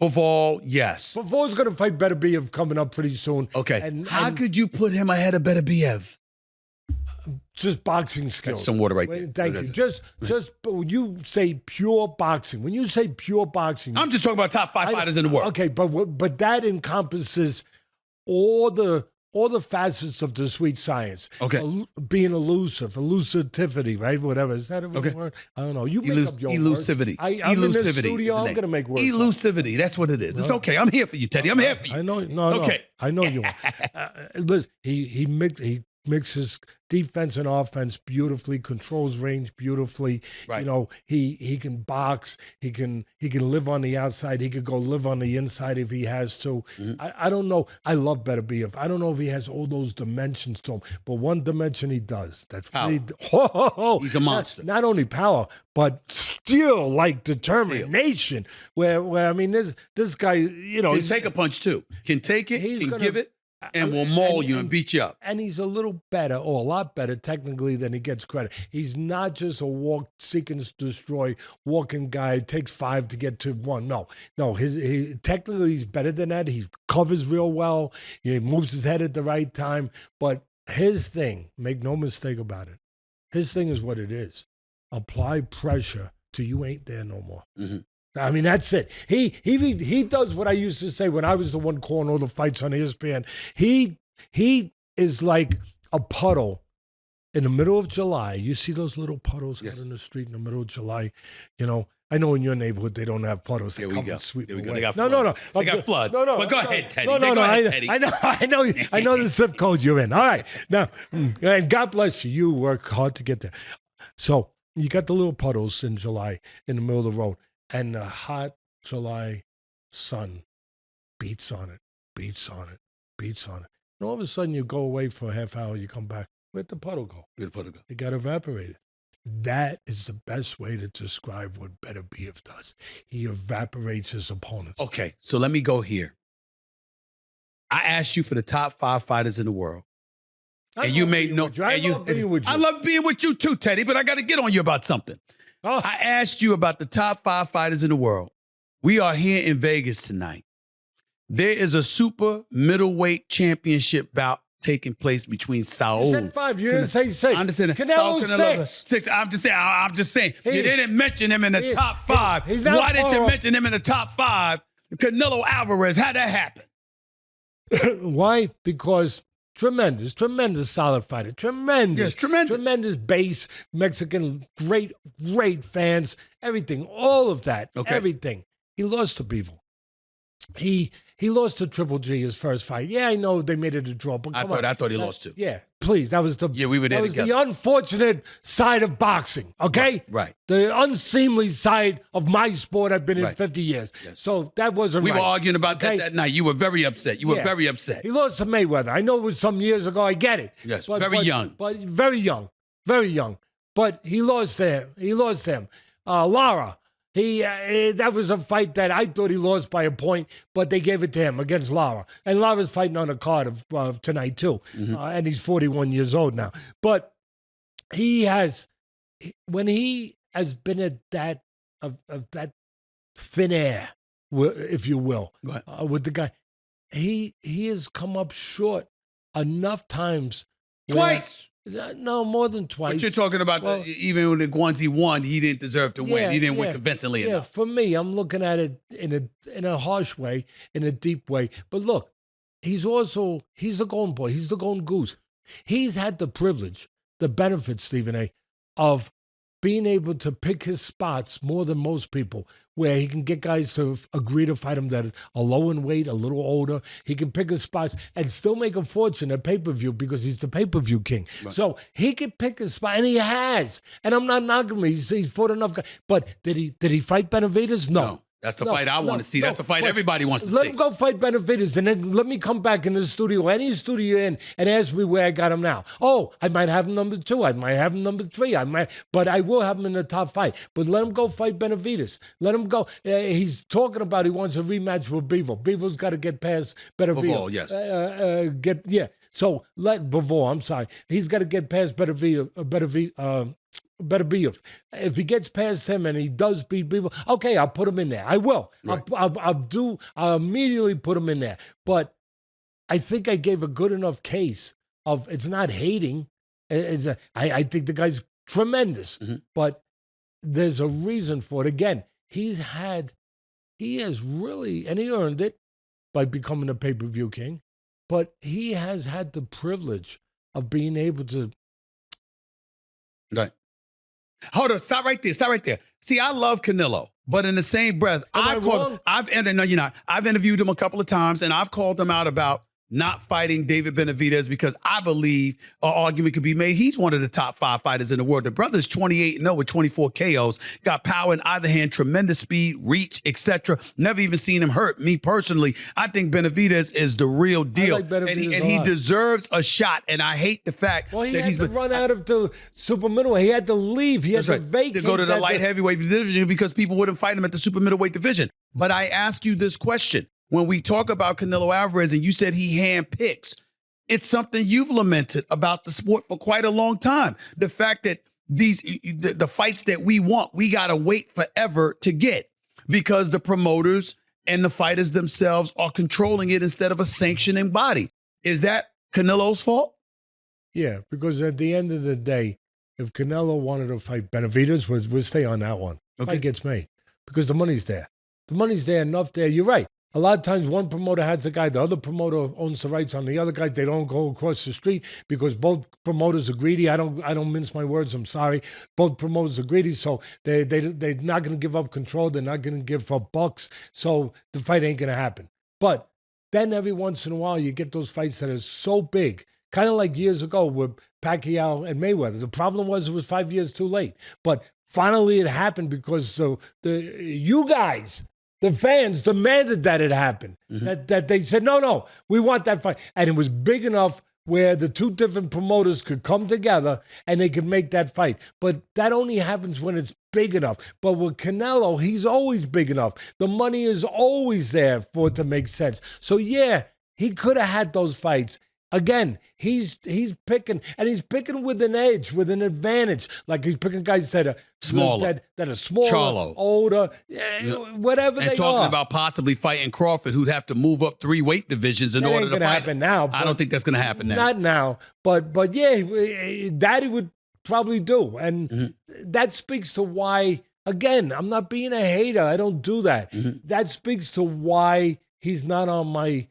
Bivol, yes. Bivol's going to fight Beterbiev coming up pretty soon. Okay. How could you put him ahead of Beterbiev? Just boxing skills. That's some water right there. Thank you. Just when you say pure boxing, I'm just talking about top 5 fighters in the world. Okay, but that encompasses all the facets of the sweet science. Okay. Being elusivity, right? Whatever. Is that a word? I don't know. You make up your elusivity. I'm in the studio. I'm going to make words. Elusivity. That's what it is. It's okay. I'm here for you, Teddy. I'm here for you. I know. Okay. I know you are. Listen, he mixes defense and offense beautifully, controls range beautifully. Right. You know, he can box, he can live on the outside, he could go live on the inside if he has to. Mm-hmm. I don't know. I love Beterbiev. I don't know if he has all those dimensions to him, but one dimension he does. That's power. He's a monster. Not only power, but still like determination. Where I mean, this guy, you know, Can take a punch too. Can take it, can give it, and will maul you and beat you up. And he's a little better, or a lot better technically than he gets credit. He's not just a seek and destroy walking guy. It takes 5 to get to 1. No. Technically he's better than that. He covers real well. He moves his head at the right time. But his thing, make no mistake about it, his thing is what it is. Apply pressure till you ain't there no more. Mm-hmm. I mean, that's it. He does what I used to say when I was the one calling all the fights on ESPN. He is like a puddle in the middle of July. You see those little puddles out in the street in the middle of July? You know, I know in your neighborhood they don't have puddles. There we go. Sweep There we go. away. They got floods. They got floods. But go ahead, Teddy. No, Go ahead, Teddy. I know the zip code you're in. All right. Now, and God bless you. You work hard to get there. So you got the little puddles in July in the middle of the road. And the hot July sun beats on it. And all of a sudden, you go away for a half hour, you come back. Where'd the puddle go? It got evaporated. That is the best way to describe what Beterbiev does. He evaporates his opponents. Okay, so let me go here. I asked you for the top 5 fighters in the world. And you made no. I love being with you. I love being with you too, Teddy, but I got to get on you about something. Oh. I asked you about the top 5 fighters in the world. We are here in Vegas tonight. There is a super middleweight championship bout taking place between Saul. You said 5. You didn't say 6. I understand. Canelo 6. I'm just saying. You didn't mention him in the top 5. He's not Why didn't you far mention him in the top 5? Canelo Alvarez. How'd that happen? Why? Because tremendous solid fighter. Tremendous base, Mexican, great fans, everything, all of that, everything. He lost to Bivol. He lost to Triple G his first fight. Yeah, I know they made it a draw, but I thought he lost too. Yeah, please. That was the we were there together. The unfortunate side of boxing, okay? Right. The unseemly side of my sport I've been in 50 years. Yes. So that wasn't We right. were arguing about that night. You were very upset. You were very upset. He lost to Mayweather. I know it was some years ago. I get it. Yes, but very young. But very young. But he lost to him. Lara. That was a fight that I thought he lost by a point, but they gave it to him against Lara. And Lara's fighting on a card of tonight too. Mm-hmm. And he's 41 years old now. But when he has been at that thin air, if you will, with the guy, he has come up short enough times. Twice. No, more than twice. But you're talking about even when the ones he won, he didn't deserve to win. He didn't win convincingly enough. For me, I'm looking at it in a harsh way, in a deep way. But look, he's the golden boy. He's the golden goose. He's had the privilege, the benefit, Stephen A., of being able to pick his spots more than most people, where he can get guys to agree to fight him that are low in weight, a little older. He can pick his spots and still make a fortune at pay-per-view because he's the pay-per-view king. Right. So he can pick his spot, and he has. And I'm not knocking him. He's fought enough guys. But did he fight Benavidez? No. That's the fight I want to see. That's the fight everybody wants to see. Let him go fight Benavidez, and then let me come back in the studio, any studio in, and ask me where I got him now. Oh, I might have him number 2. I might have him number 3. But I will have him in the top 5. But let him go fight Benavidez. Let him go. He's talking about he wants a rematch with Bivol. Bivol's got to get past Benavidez. Bivol, yes. So let Bivol. I'm sorry. He's got to get past Benavidez. If he gets past him and he does beat people, okay, I'll put him in there. I will. Right. I'll immediately put him in there. But I think I gave a good enough case of it's not hating. I think the guy's tremendous, but there's a reason for it. Again, he has really, and he earned it by becoming a pay-per-view king, but he has had the privilege of being able to. Right. Hold on, stop right there. See, I love Canelo, but in the same breath, I've interviewed him a couple of times, and I've called him out about not fighting David Benavidez because I believe an argument could be made. He's one of the top 5 fighters in the world. The brother's 28-0 with 24 KOs, got power in either hand, tremendous speed, reach, etc. Never even seen him hurt. Me personally, I think Benavidez is the real deal. I like Benavidez and he deserves a shot, and I hate the fact that he's been run out of the super middleweight. He had to leave. He had to vacate. To go to the light heavyweight division because people wouldn't fight him at the super middleweight division. But I ask you this question. When we talk about Canelo Alvarez and you said he handpicks, it's something you've lamented about the sport for quite a long time. The fact that the fights that we want, we got to wait forever to get because the promoters and the fighters themselves are controlling it instead of a sanctioning body. Is that Canelo's fault? Yeah, because at the end of the day, if Canelo wanted to fight Benavidez, we'll stay on that one. Okay. Fight gets made because the money's there. The money's there, enough there. You're right. A lot of times one promoter has the guy, the other promoter owns the rights on the other guy. They don't go across the street because both promoters are greedy. I don't mince my words, I'm sorry. Both promoters are greedy, so they're not going to give up control. They're not going to give up bucks, so the fight ain't going to happen. But then every once in a while you get those fights that are so big, kind of like years ago with Pacquiao and Mayweather. The problem was it was 5 years too late. But finally it happened because you guys, the fans, demanded that it happen. That they said, no, we want that fight. And it was big enough where the two different promoters could come together and they could make that fight. But that only happens when it's big enough. But with Canelo, he's always big enough. The money is always there for it to make sense. So yeah, he could have had those fights. Again, he's picking, and he's picking with an edge, with an advantage. Like he's picking guys that are smaller, that are smaller, Charlo, older, whatever and they talking are. About possibly fighting Crawford, who'd have to move up 3 weight divisions in order to fight. Happen now. I don't think that's going to happen now. Not now, but yeah, that he would probably do, and that speaks to why. Again, I'm not being a hater. I don't do that. That speaks to why he's not on my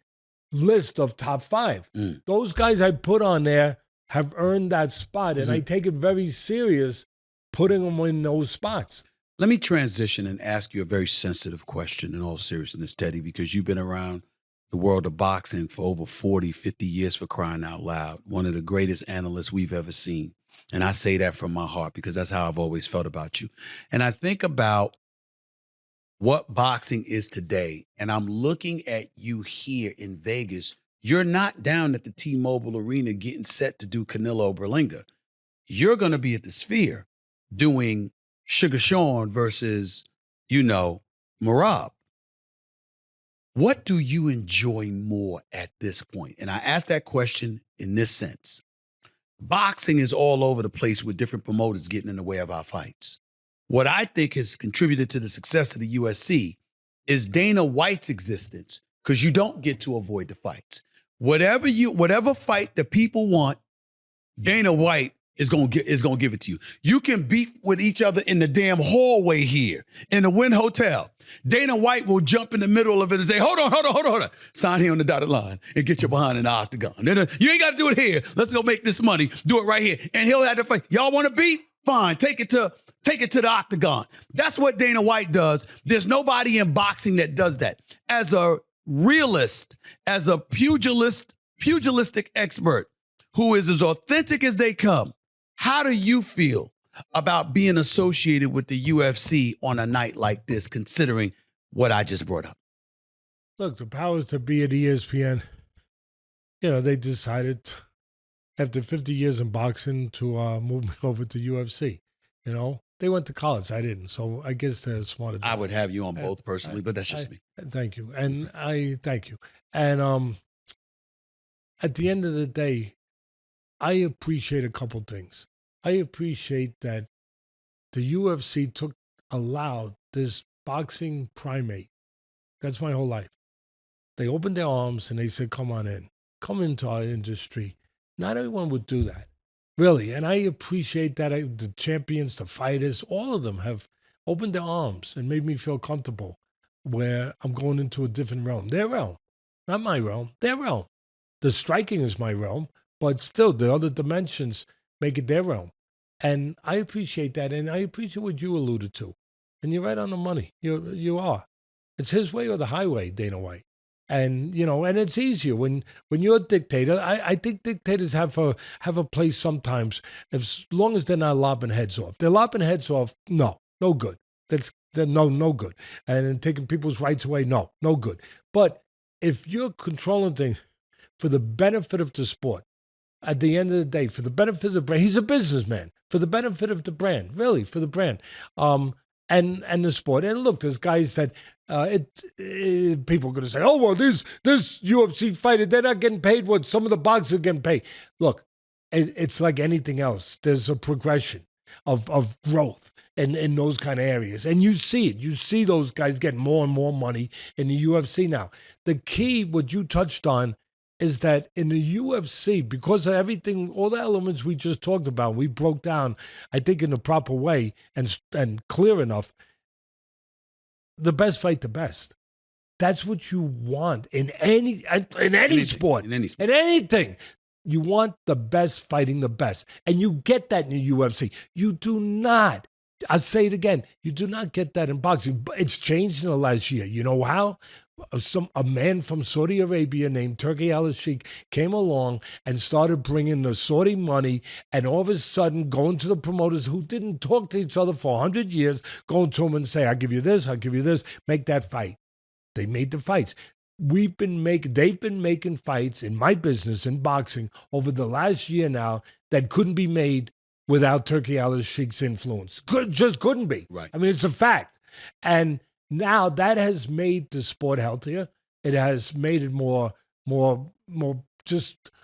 list of top 5. Those guys I put on there have earned that spot, and I take it very serious putting them in those spots. Let me transition and ask you a very sensitive question in all seriousness, Teddy, because you've been around the world of boxing for over 40, 50 years, for crying out loud. One of the greatest analysts we've ever seen. And I say that from my heart because that's how I've always felt about you. And I think about what boxing is today, and I'm looking at you here in Vegas. You're not down at the T-Mobile Arena getting set to do Canelo Berlanga. You're going to be at the Sphere doing Sugar Sean versus, Merab. What do you enjoy more at this point? And I ask that question in this sense. Boxing is all over the place with different promoters getting in the way of our fights. What I think has contributed to the success of the UFC is Dana White's existence, because you don't get to avoid the fights. Whatever fight the people want, Dana White is gonna give it to you. You can beef with each other in the damn hallway here in the Wynn Hotel. Dana White will jump in the middle of it and say, hold on. Sign here on the dotted line and get your behind in the octagon. Then, you ain't got to do it here. Let's go make this money. Do it right here. And he'll have to fight. Y'all want to beef? Fine. Take it to the octagon. That's what Dana White does. There's nobody in boxing that does that. As a realist, as a pugilistic expert who is as authentic as they come, how do you feel about being associated with the UFC on a night like this, considering what I just brought up? Look, the powers that be at ESPN, they decided after 50 years in boxing to move me over to UFC. They went to college. I didn't. So I guess they're smarter. I would have you on both personally, but that's just me. Thank you. And I thank you. And at the end of the day, I appreciate a couple things. I appreciate that the UFC allowed this boxing primate. That's my whole life. They opened their arms and they said, come on in. Come into our industry. Not everyone would do that. Really. And I appreciate that. The champions, the fighters, all of them have opened their arms and made me feel comfortable where I'm going into a different realm. Their realm. Not my realm. Their realm. The striking is my realm, but still the other dimensions make it their realm. And I appreciate that, and I appreciate what you alluded to. And you're right on the money. You are. It's his way or the highway, Dana White. And and it's easier when you're a dictator. I think dictators have a place sometimes, as long as they're not lopping heads off. They're lopping heads off. No good. They're no good. And taking people's rights away. No good. But if you're controlling things for the benefit of the sport, at the end of the day, for the benefit of the brand, he's a businessman. For the benefit of the brand, really, for the brand, and the sport. And look, there's guys that people are going to say, oh well, this UFC fighter, they're not getting paid what some of the boxers are getting paid. Look, it's like anything else. There's a progression of growth in those kind of areas, and you see it. You see those guys getting more and more money in the UFC now. The key, what you touched on, is that in the UFC, because of everything, all the elements we just talked about, we broke down, I think, in the proper way and clear enough, the best fight the best. That's what you want in any sport. In anything. You want the best fighting the best. And you get that in the UFC. You do not. I'll say it again. You do not get that in boxing. But it's changed in the last year. You know how? A man from Saudi Arabia named Turki Al-Sheikh came along and started bringing the Saudi money, and all of a sudden going to the promoters who didn't talk to each other for 100 years, going to them and say, I'll give you this, make that fight. They made the fights. They've been making fights in my business, in boxing, over the last year now that couldn't be made without Turki Al-Sheikh's influence. Just couldn't be. Right. I mean, it's a fact. And now that has made the sport healthier. It has made it more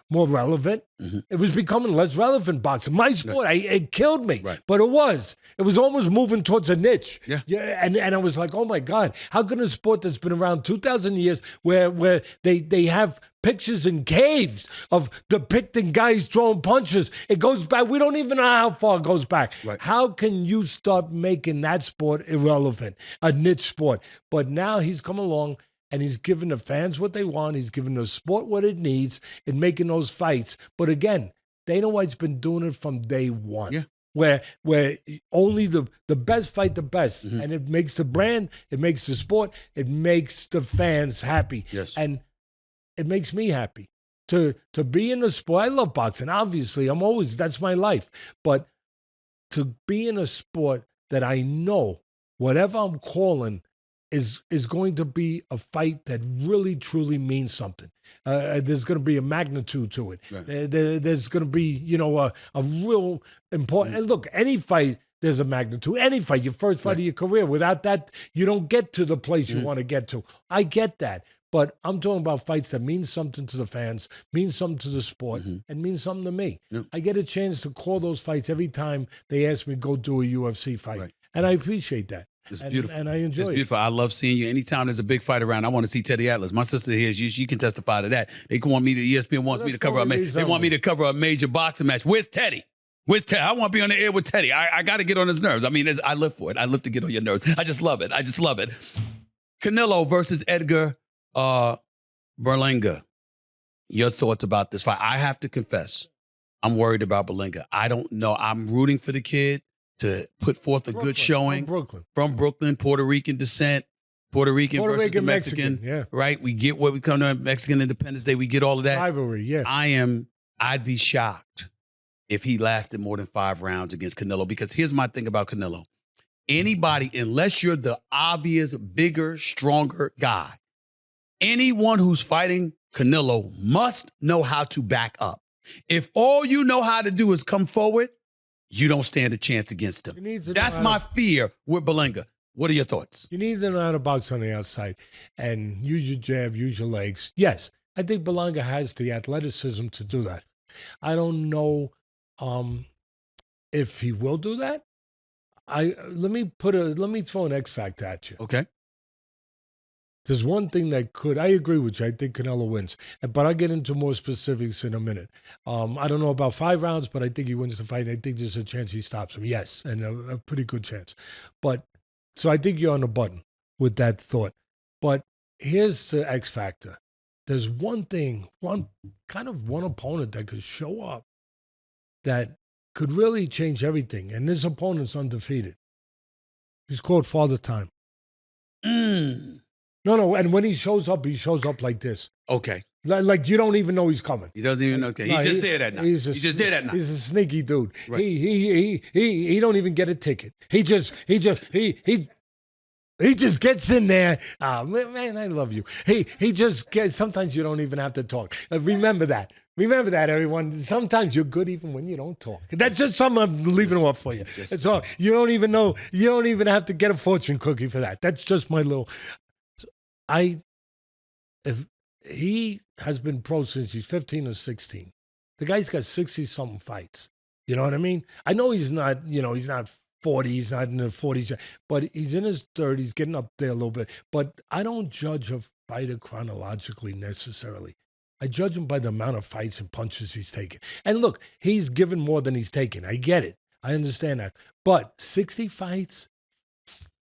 relevant. Mm-hmm. It was becoming less relevant, boxing. My sport, it killed me. Right. But it was almost moving towards a niche. Yeah. And I was like, oh my God, how can a sport that's been around 2,000 years where they have pictures in caves of depicting guys throwing punches, it goes back, we don't even know how far it goes back. Right. How can you start making that sport irrelevant, a niche sport? But now he's come along and he's giving the fans what they want. He's giving the sport what it needs in making those fights. But again, Dana White's been doing it from day one. Yeah. Where only the best fight the best. Mm-hmm. And it makes the brand, it makes the sport, it makes the fans happy. Yes. And it makes me happy to be in the sport. I love boxing. Obviously, that's my life. But to be in a sport that I know whatever I'm calling is going to be a fight that really, truly means something. There's going to be a magnitude to it. Right. There's going to be, a real important. And look, any fight, there's a magnitude. Any fight, your first fight of your career. Without that, you don't get to the place you want to get to. I get that. But I'm talking about fights that mean something to the fans, mean something to the sport, and mean something to me. Yep. I get a chance to call those fights every time they ask me to go do a UFC fight. Right. And I appreciate that. It's beautiful. And I enjoy it. It's beautiful. I love seeing you. Anytime there's a big fight around, I want to see Teddy Atlas. My sister here, she can testify to that. They want me to, ESPN wants me to cover they want me to cover a major boxing match. Where's Teddy? With Teddy. I want to be on the air with Teddy. I got to get on his nerves. I mean, I live for it. I live to get on your nerves. I just love it. Canelo versus Edgar Berlanga. Your thoughts about this fight? I have to confess, I'm worried about Berlanga. I don't know. I'm rooting for the kid to put forth a good showing. From Brooklyn, Puerto Rican descent. Puerto Rican versus the Mexican. Yeah. Right? We get what we come to Mexican Independence Day. We get all of that. Rivalry, yeah. I'd be shocked if he lasted more than 5 rounds against Canelo, because here's my thing about Canelo. Anybody, unless you're the obvious, bigger, stronger guy, anyone who's fighting Canelo must know how to back up. If all you know how to do is come forward, you don't stand a chance against him. That's my fear with Berlanga. What are your thoughts? You need to know how to box on the outside and use your jab, use your legs. Yes, I think Berlanga has the athleticism to do that. I don't know if he will do that. Let me throw an X factor at you. Okay. There's one thing that I agree with you. I think Canelo wins, but I'll get into more specifics in a minute. I don't know about 5 rounds, but I think he wins the fight. I think there's a chance he stops him. Yes, and a pretty good chance. So I think you're on the button with that thought. But here's the X factor. There's one opponent that could show up that could really change everything. And this opponent's undefeated. He's called Father Time. No, and when he shows up like this. Okay. Like you don't even know he's coming. He doesn't even know. Okay. He's just there that night. He's just there that night. He's a sneaky dude. Right. He don't even get a ticket. He just gets in there. Oh, man, I love you. He just gets, sometimes you don't even have to talk. Remember that. Remember that, everyone. Sometimes you're good even when you don't talk. That's just something I'm leaving off for you. That's all. You don't even know. You don't even have to get a fortune cookie for that. That's just my little. If he has been pro since he's 15 or 16, the guy's got 60-something fights. You know what I mean? I know he's not, he's not 40, he's not in the 40s, but he's in his 30s, getting up there a little bit. But I don't judge a fighter chronologically necessarily. I judge him by the amount of fights and punches he's taken. And look, he's given more than he's taken. I get it. I understand that. But 60 fights,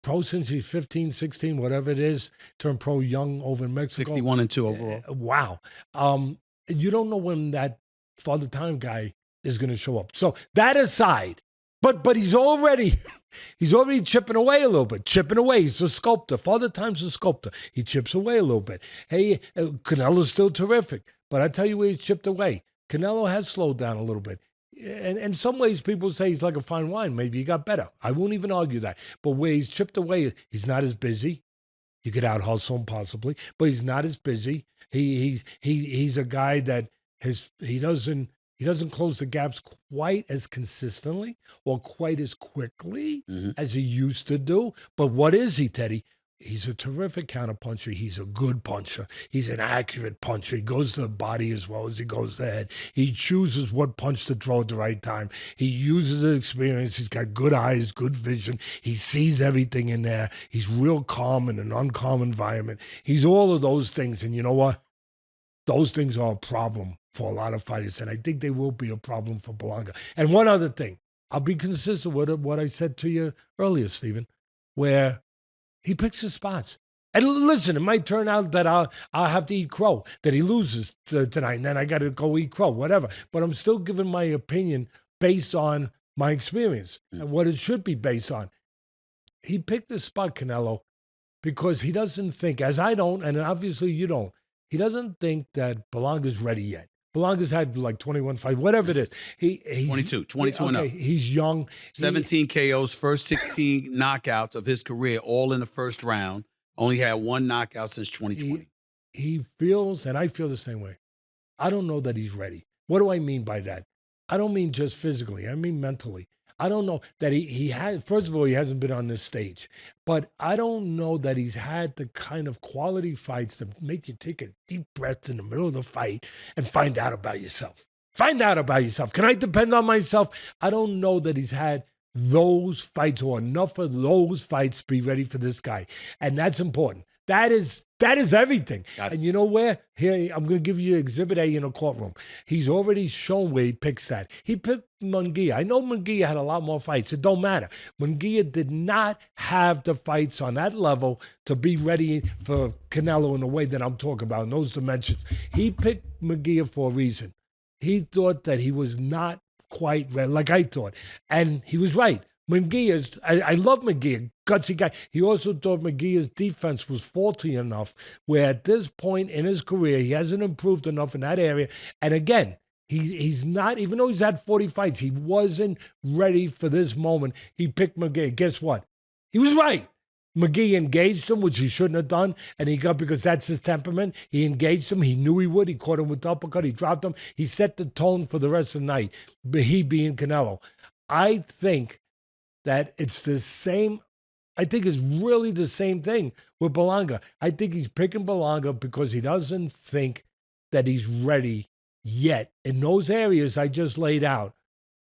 pro since he's 15, 16, whatever it is, turned pro young over in Mexico. 61-2 overall. Wow. You don't know when that Father Time guy is going to show up. So that aside, but he's already chipping away a little bit. Chipping away. He's a sculptor. Father Time's a sculptor. He chips away a little bit. Hey, Canelo's still terrific. But I tell you where he's chipped away. Canelo has slowed down a little bit. And in some ways, people say he's like a fine wine. Maybe he got better. I won't even argue that. But where he's chipped away, he's not as busy. You could out-hustle him possibly, but he's not as busy. He's a guy that he doesn't close the gaps quite as consistently or quite as quickly as he used to do. But what is he, Teddy? He's a terrific counterpuncher. He's a good puncher. He's an accurate puncher. He goes to the body as well as he goes to the head. He chooses what punch to throw at the right time. He uses his experience. He's got good eyes, good vision. He sees everything in there. He's real calm in an uncalm environment. He's all of those things. And you know what? Those things are a problem for a lot of fighters. And I think they will be a problem for Berlanga. And one other thing. I'll be consistent with what I said to you earlier, Stephen, where he picks his spots. And listen, it might turn out that I'll have to eat crow, that he loses tonight, and then I got to go eat crow, whatever. But I'm still giving my opinion based on my experience and what it should be based on. He picked this spot, Canelo, because he doesn't think, as I don't, and obviously you don't, he doesn't think that Berlanga's ready yet. Berlanga's had like 21 fights, whatever it is. He's 22 and up. He's young. 17 KOs, first 16 knockouts of his career, all in the first round. Only had 1 knockout since 2020. He feels, and I feel the same way. I don't know that he's ready. What do I mean by that? I don't mean just physically. I mean mentally. I don't know that he had, first of all, he hasn't been on this stage. But I don't know that he's had the kind of quality fights that make you take a deep breath in the middle of the fight and find out about yourself. Find out about yourself. Can I depend on myself? I don't know that he's had those fights or enough of those fights to be ready for this guy. And that's important. That is everything. Got it. And you know where? Here, I'm going to give you Exhibit A in a courtroom. He's already shown where he picks that. He picked Munguia. I know Munguia had a lot more fights. It don't matter. Munguia did not have the fights on that level to be ready for Canelo in the way that I'm talking about, in those dimensions. He picked Munguia for a reason. He thought that he was not quite ready, like I thought. And he was right. Munguia's, I love Munguia, gutsy guy. He also thought Munguia's defense was faulty enough where at this point in his career, he hasn't improved enough in that area. And again, he's not, even though he's had 40 fights, he wasn't ready for this moment. He picked Munguia. Guess what? He was right. McGee engaged him, which he shouldn't have done, and he got, because that's his temperament. He engaged him. He knew he would. He caught him with the uppercut. He dropped him. He set the tone for the rest of the night, he being Canelo. I think that it's the same. I think it's really the same thing with Berlanga. I think he's picking Berlanga because he doesn't think that he's ready yet in those areas I just laid out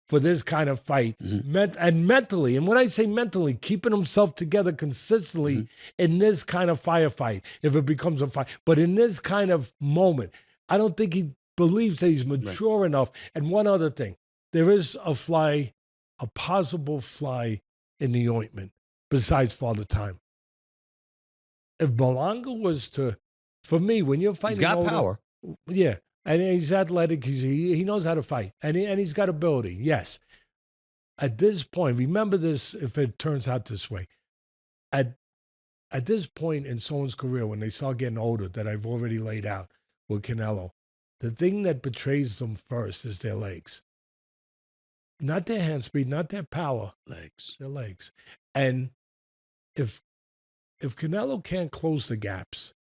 for this kind of fight. And mentally, and when I say mentally, keeping himself together consistently in this kind of firefight, if it becomes a fight. But in this kind of moment, I don't think he believes that he's mature enough. And one other thing, there is a possible fly in the ointment besides Father Time. If Berlanga was to, for me, when you're fighting, he's got power. Yeah. And he's athletic. He knows how to fight. And he's got ability, yes. At this point, remember this if it turns out this way. At this point in someone's career, when they start getting older, that I've already laid out with Canelo, the thing that betrays them first is their legs. Not their hand speed, not their power. Legs. Their legs. And if Canelo can't close the gaps,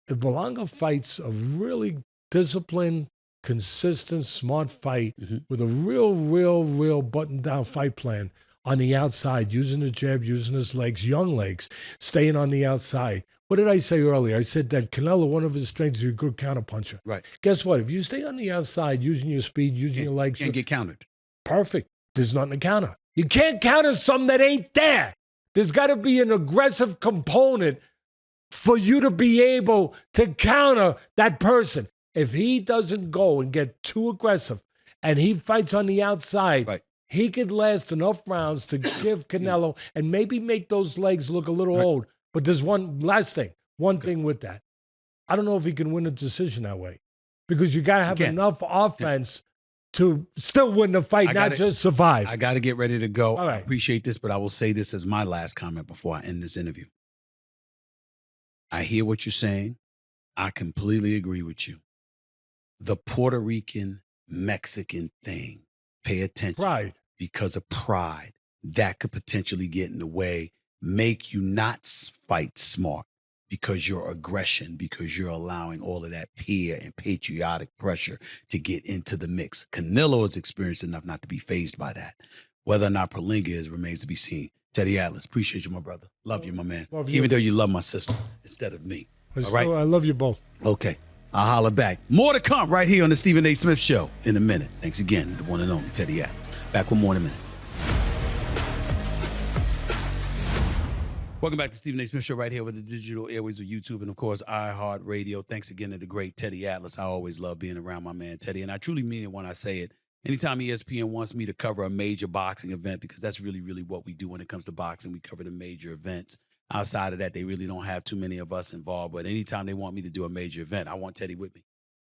if Berlanga fights a really disciplined, consistent, smart fight with a real button-down fight plan on the outside, using the jab, using his legs, young legs, staying on the outside. What did I say earlier? I said that Canelo, one of his strengths is a good counterpuncher. Right. Guess what? If you stay on the outside, using your speed, using your legs. You can't get countered. Perfect. There's nothing to counter. You can't counter something that ain't there. There's got to be an aggressive component for you to be able to counter that person. If he doesn't go and get too aggressive and he fights on the outside, he could last enough rounds to give Canelo and maybe make those legs look a little old. But there's one last thing, thing with that. I don't know if he can win a decision that way because you got to have enough offense to still win the fight, not just survive. I got to get ready to go. All right. I appreciate this, but I will say this as my last comment before I end this interview. I hear what you're saying. I completely agree with you. The Puerto Rican Mexican thing, pay attention. Pride. Because of pride. That could potentially get in the way, make you not fight smart because your aggression, because you're allowing all of that peer and patriotic pressure to get into the mix. Canelo is experienced enough not to be fazed by that. Whether or not Berlanga is remains to be seen. Teddy Atlas, appreciate you, my brother. Love you, my man. Even though you love my sister instead of me. All right? I love you both. Okay. I'll holler back. More to come right here on the Stephen A. Smith Show in a minute. Thanks again, the one and only Teddy Adams. Back with more in a minute. Welcome back to Stephen A. Smith Show right here with the digital airways of YouTube and, of course, iHeartRadio. Thanks again to the great Teddy Atlas. I always love being around my man Teddy, and I truly mean it when I say it. Anytime ESPN wants me to cover a major boxing event, because that's really, really what we do when it comes to boxing. We cover the major events. Outside of that, they really don't have too many of us involved. But anytime they want me to do a major event, I want Teddy with me.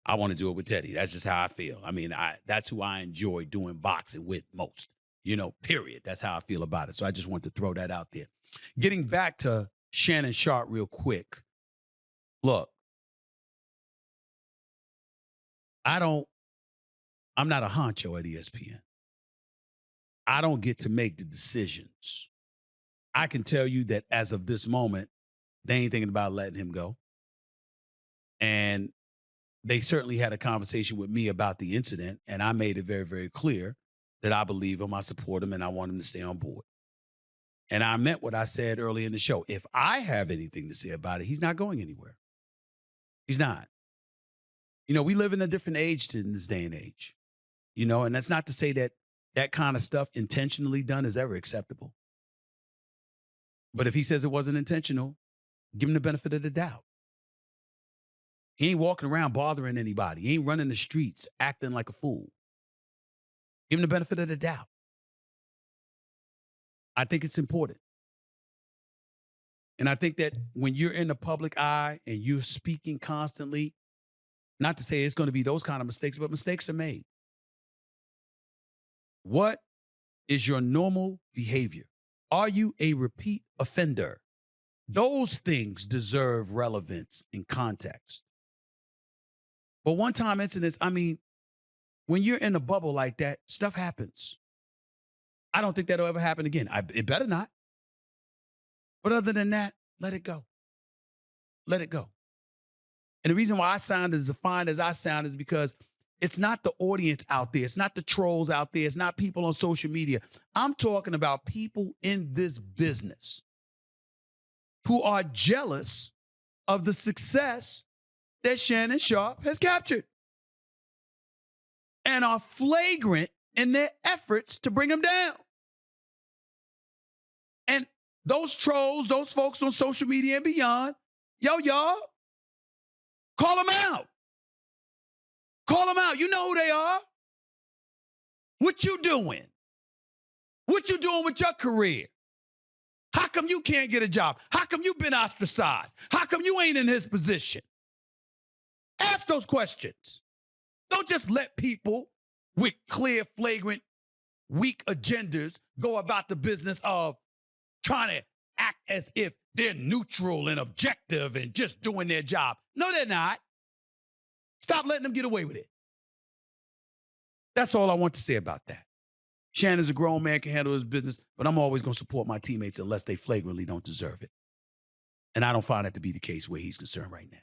I want to do it with Teddy. That's just how I feel. I mean, that's who I enjoy doing boxing with most, period. That's how I feel about it. So I just want to throw that out there. Getting back to Shannon Sharpe real quick. Look, I'm not a honcho at ESPN. I don't get to make the decisions. I can tell you that as of this moment, they ain't thinking about letting him go. And they certainly had a conversation with me about the incident, and I made it very, very clear that I believe him, I support him, and I want him to stay on board. And I meant what I said earlier in the show. If I have anything to say about it, he's not going anywhere. He's not. We live in a different age in this day and age. And that's not to say that that kind of stuff intentionally done is ever acceptable. But if he says it wasn't intentional, Give him the benefit of the doubt. He ain't walking around bothering anybody. He ain't running the streets acting like a fool. Give him the benefit of the doubt. I think it's important. And I think that when you're in the public eye and you're speaking constantly, not to say it's going to be those kind of mistakes, but mistakes are made. What is your normal behavior? Are you a repeat offender? Those things deserve relevance and context. But one-time incidents, I mean, when you're in a bubble like that, stuff happens. I don't think that'll ever happen again. It better not. But other than that, let it go. Let it go. And the reason why I sound as defined as I sound is because it's not the audience out there. It's not the trolls out there. It's not people on social media. I'm talking about people in this business who are jealous of the success that Shannon Sharpe has captured and are flagrant in their efforts to bring him down. And those trolls, those folks on social media and beyond, y'all, call them out. Call them out. You know who they are. What you doing? What you doing with your career? How come you can't get a job? How come you been ostracized? How come you ain't in his position? Ask those questions. Don't just let people with clear, flagrant, weak agendas go about the business of trying to act as if they're neutral and objective and just doing their job. No, they're not. Stop letting them get away with it. That's all I want to say about that. Shannon's a grown man, can handle his business, but I'm always going to support my teammates unless they flagrantly don't deserve it. And I don't find that to be the case where he's concerned right now.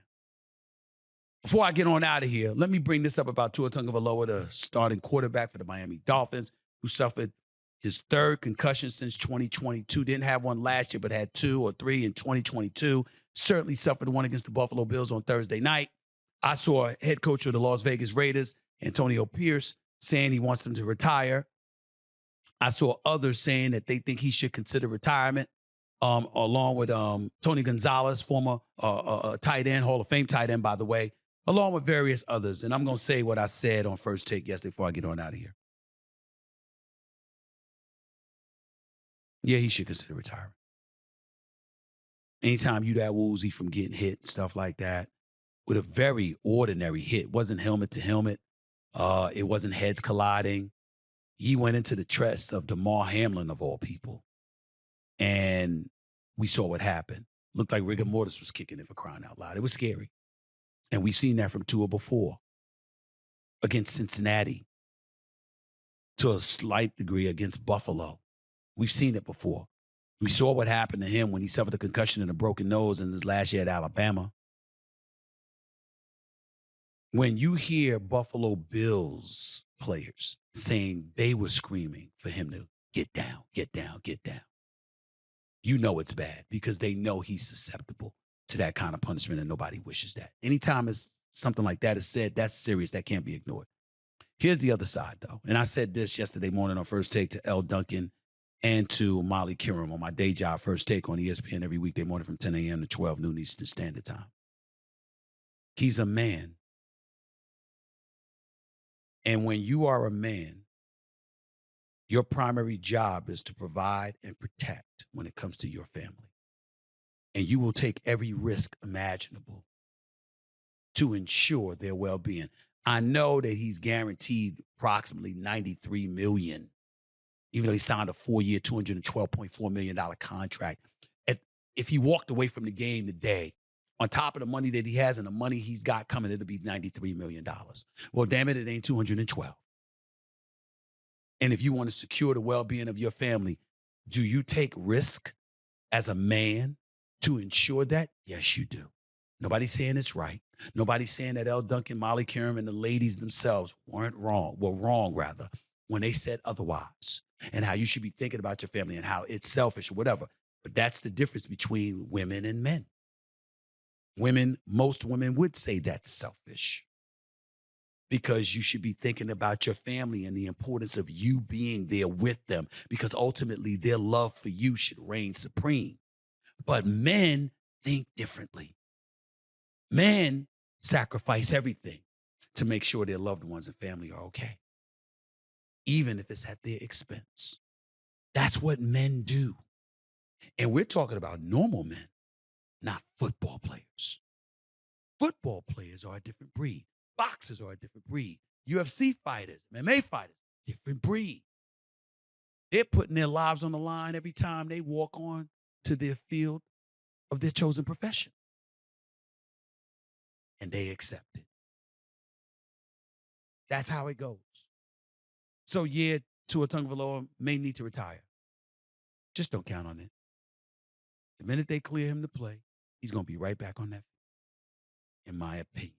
Before I get on out of here, let me bring this up about Tua Tagovailoa, the starting quarterback for the Miami Dolphins, who suffered his third concussion since 2022. Didn't have one last year, but had 2 or 3 in 2022. Certainly suffered one against the Buffalo Bills on Thursday night. I saw head coach of the Las Vegas Raiders, Antonio Pierce, saying he wants him to retire. I saw others saying that they think he should consider retirement, along with Tony Gonzalez, former tight end, Hall of Fame tight end, by the way, along with various others. And I'm going to say what I said on First Take yesterday before I get on out of here. Yeah, he should consider retiring. Anytime you that woozy from getting hit and stuff like that, with a very ordinary hit, wasn't helmet to helmet. It wasn't heads colliding. He went into the chest of Damar Hamlin, of all people. And we saw what happened. Looked like rigor mortis was kicking it, for crying out loud. It was scary. And we've seen that from Tua before. Against Cincinnati. To a slight degree against Buffalo. We've seen it before. We saw what happened to him when he suffered a concussion and a broken nose in his last year at Alabama. When you hear Buffalo Bills players saying they were screaming for him to get down, get down, get down, you know it's bad because they know he's susceptible to that kind of punishment and nobody wishes that. Anytime it's something like that is said, that's serious. That can't be ignored. Here's the other side, though. And I said this yesterday morning on First Take to L. Duncan and to O'Malley Kiram on my day job, First Take on ESPN every weekday morning from 10 a.m. to 12 noon Eastern Standard Time. He's a man. And when you are a man, your primary job is to provide and protect when it comes to your family. And you will take every risk imaginable to ensure their well-being. I know that he's guaranteed approximately $93 million, even though he signed a 4-year, $212.4 million contract. If he walked away from the game today, on top of the money that he has and the money he's got coming, it'll be $93 million. Well, damn it ain't 212. And if you want to secure the well-being of your family, do you take risk as a man to ensure that? Yes, you do. Nobody's saying it's right. Nobody's saying that L. Duncan, Molly Kiram, and the ladies themselves were wrong, when they said otherwise, and how you should be thinking about your family and how it's selfish or whatever. But that's the difference between women and men. Most women would say that's selfish because you should be thinking about your family and the importance of you being there with them because ultimately their love for you should reign supreme. But men think differently. Men sacrifice everything to make sure their loved ones and family are okay, even if it's at their expense. That's what men do. And we're talking about normal men, not football players. Football players are a different breed. Boxers are a different breed. UFC fighters, MMA fighters, different breed. They're putting their lives on the line every time they walk on to their field of their chosen profession. And they accept it. That's how it goes. So yeah, Tua Tagovailoa may need to retire. Just don't count on it. The minute they clear him to play, he's going to be right back on that field, in my opinion.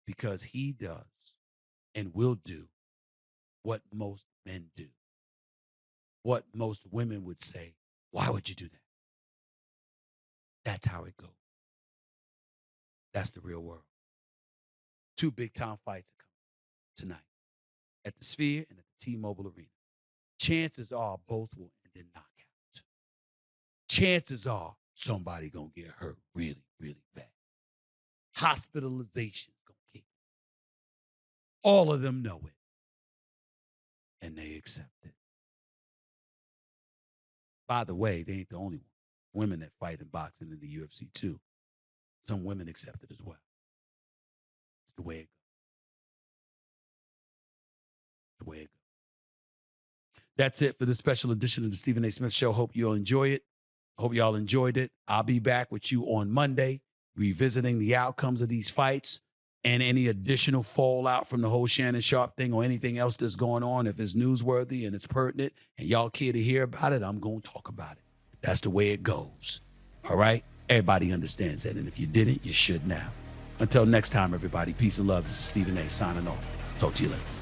Because he does and will do what most men do. What most women would say, why would you do that? That's how it goes. That's the real world. 2 big-time fights are coming tonight at the Sphere and at the T-Mobile Arena. Chances are both will end in knockout. Chances are somebody going to get hurt really, really bad. Hospitalization going to kick. All of them know it. And they accept it. By the way, they ain't the only one. Women that fight in boxing in the UFC too. Some women accept it as well. It's the way it goes. The way it goes. That's it for this special edition of the Stephen A. Smith Show. Hope you'll enjoy it. Hope y'all enjoyed it. I'll be back with you on Monday, revisiting the outcomes of these fights and any additional fallout from the whole Shannon Sharpe thing or anything else that's going on. If it's newsworthy and it's pertinent and y'all care to hear about it, I'm going to talk about it. That's the way it goes. All right? Everybody understands that. And if you didn't, you should now. Until next time, everybody, peace and love. This is Stephen A. signing off. Talk to you later.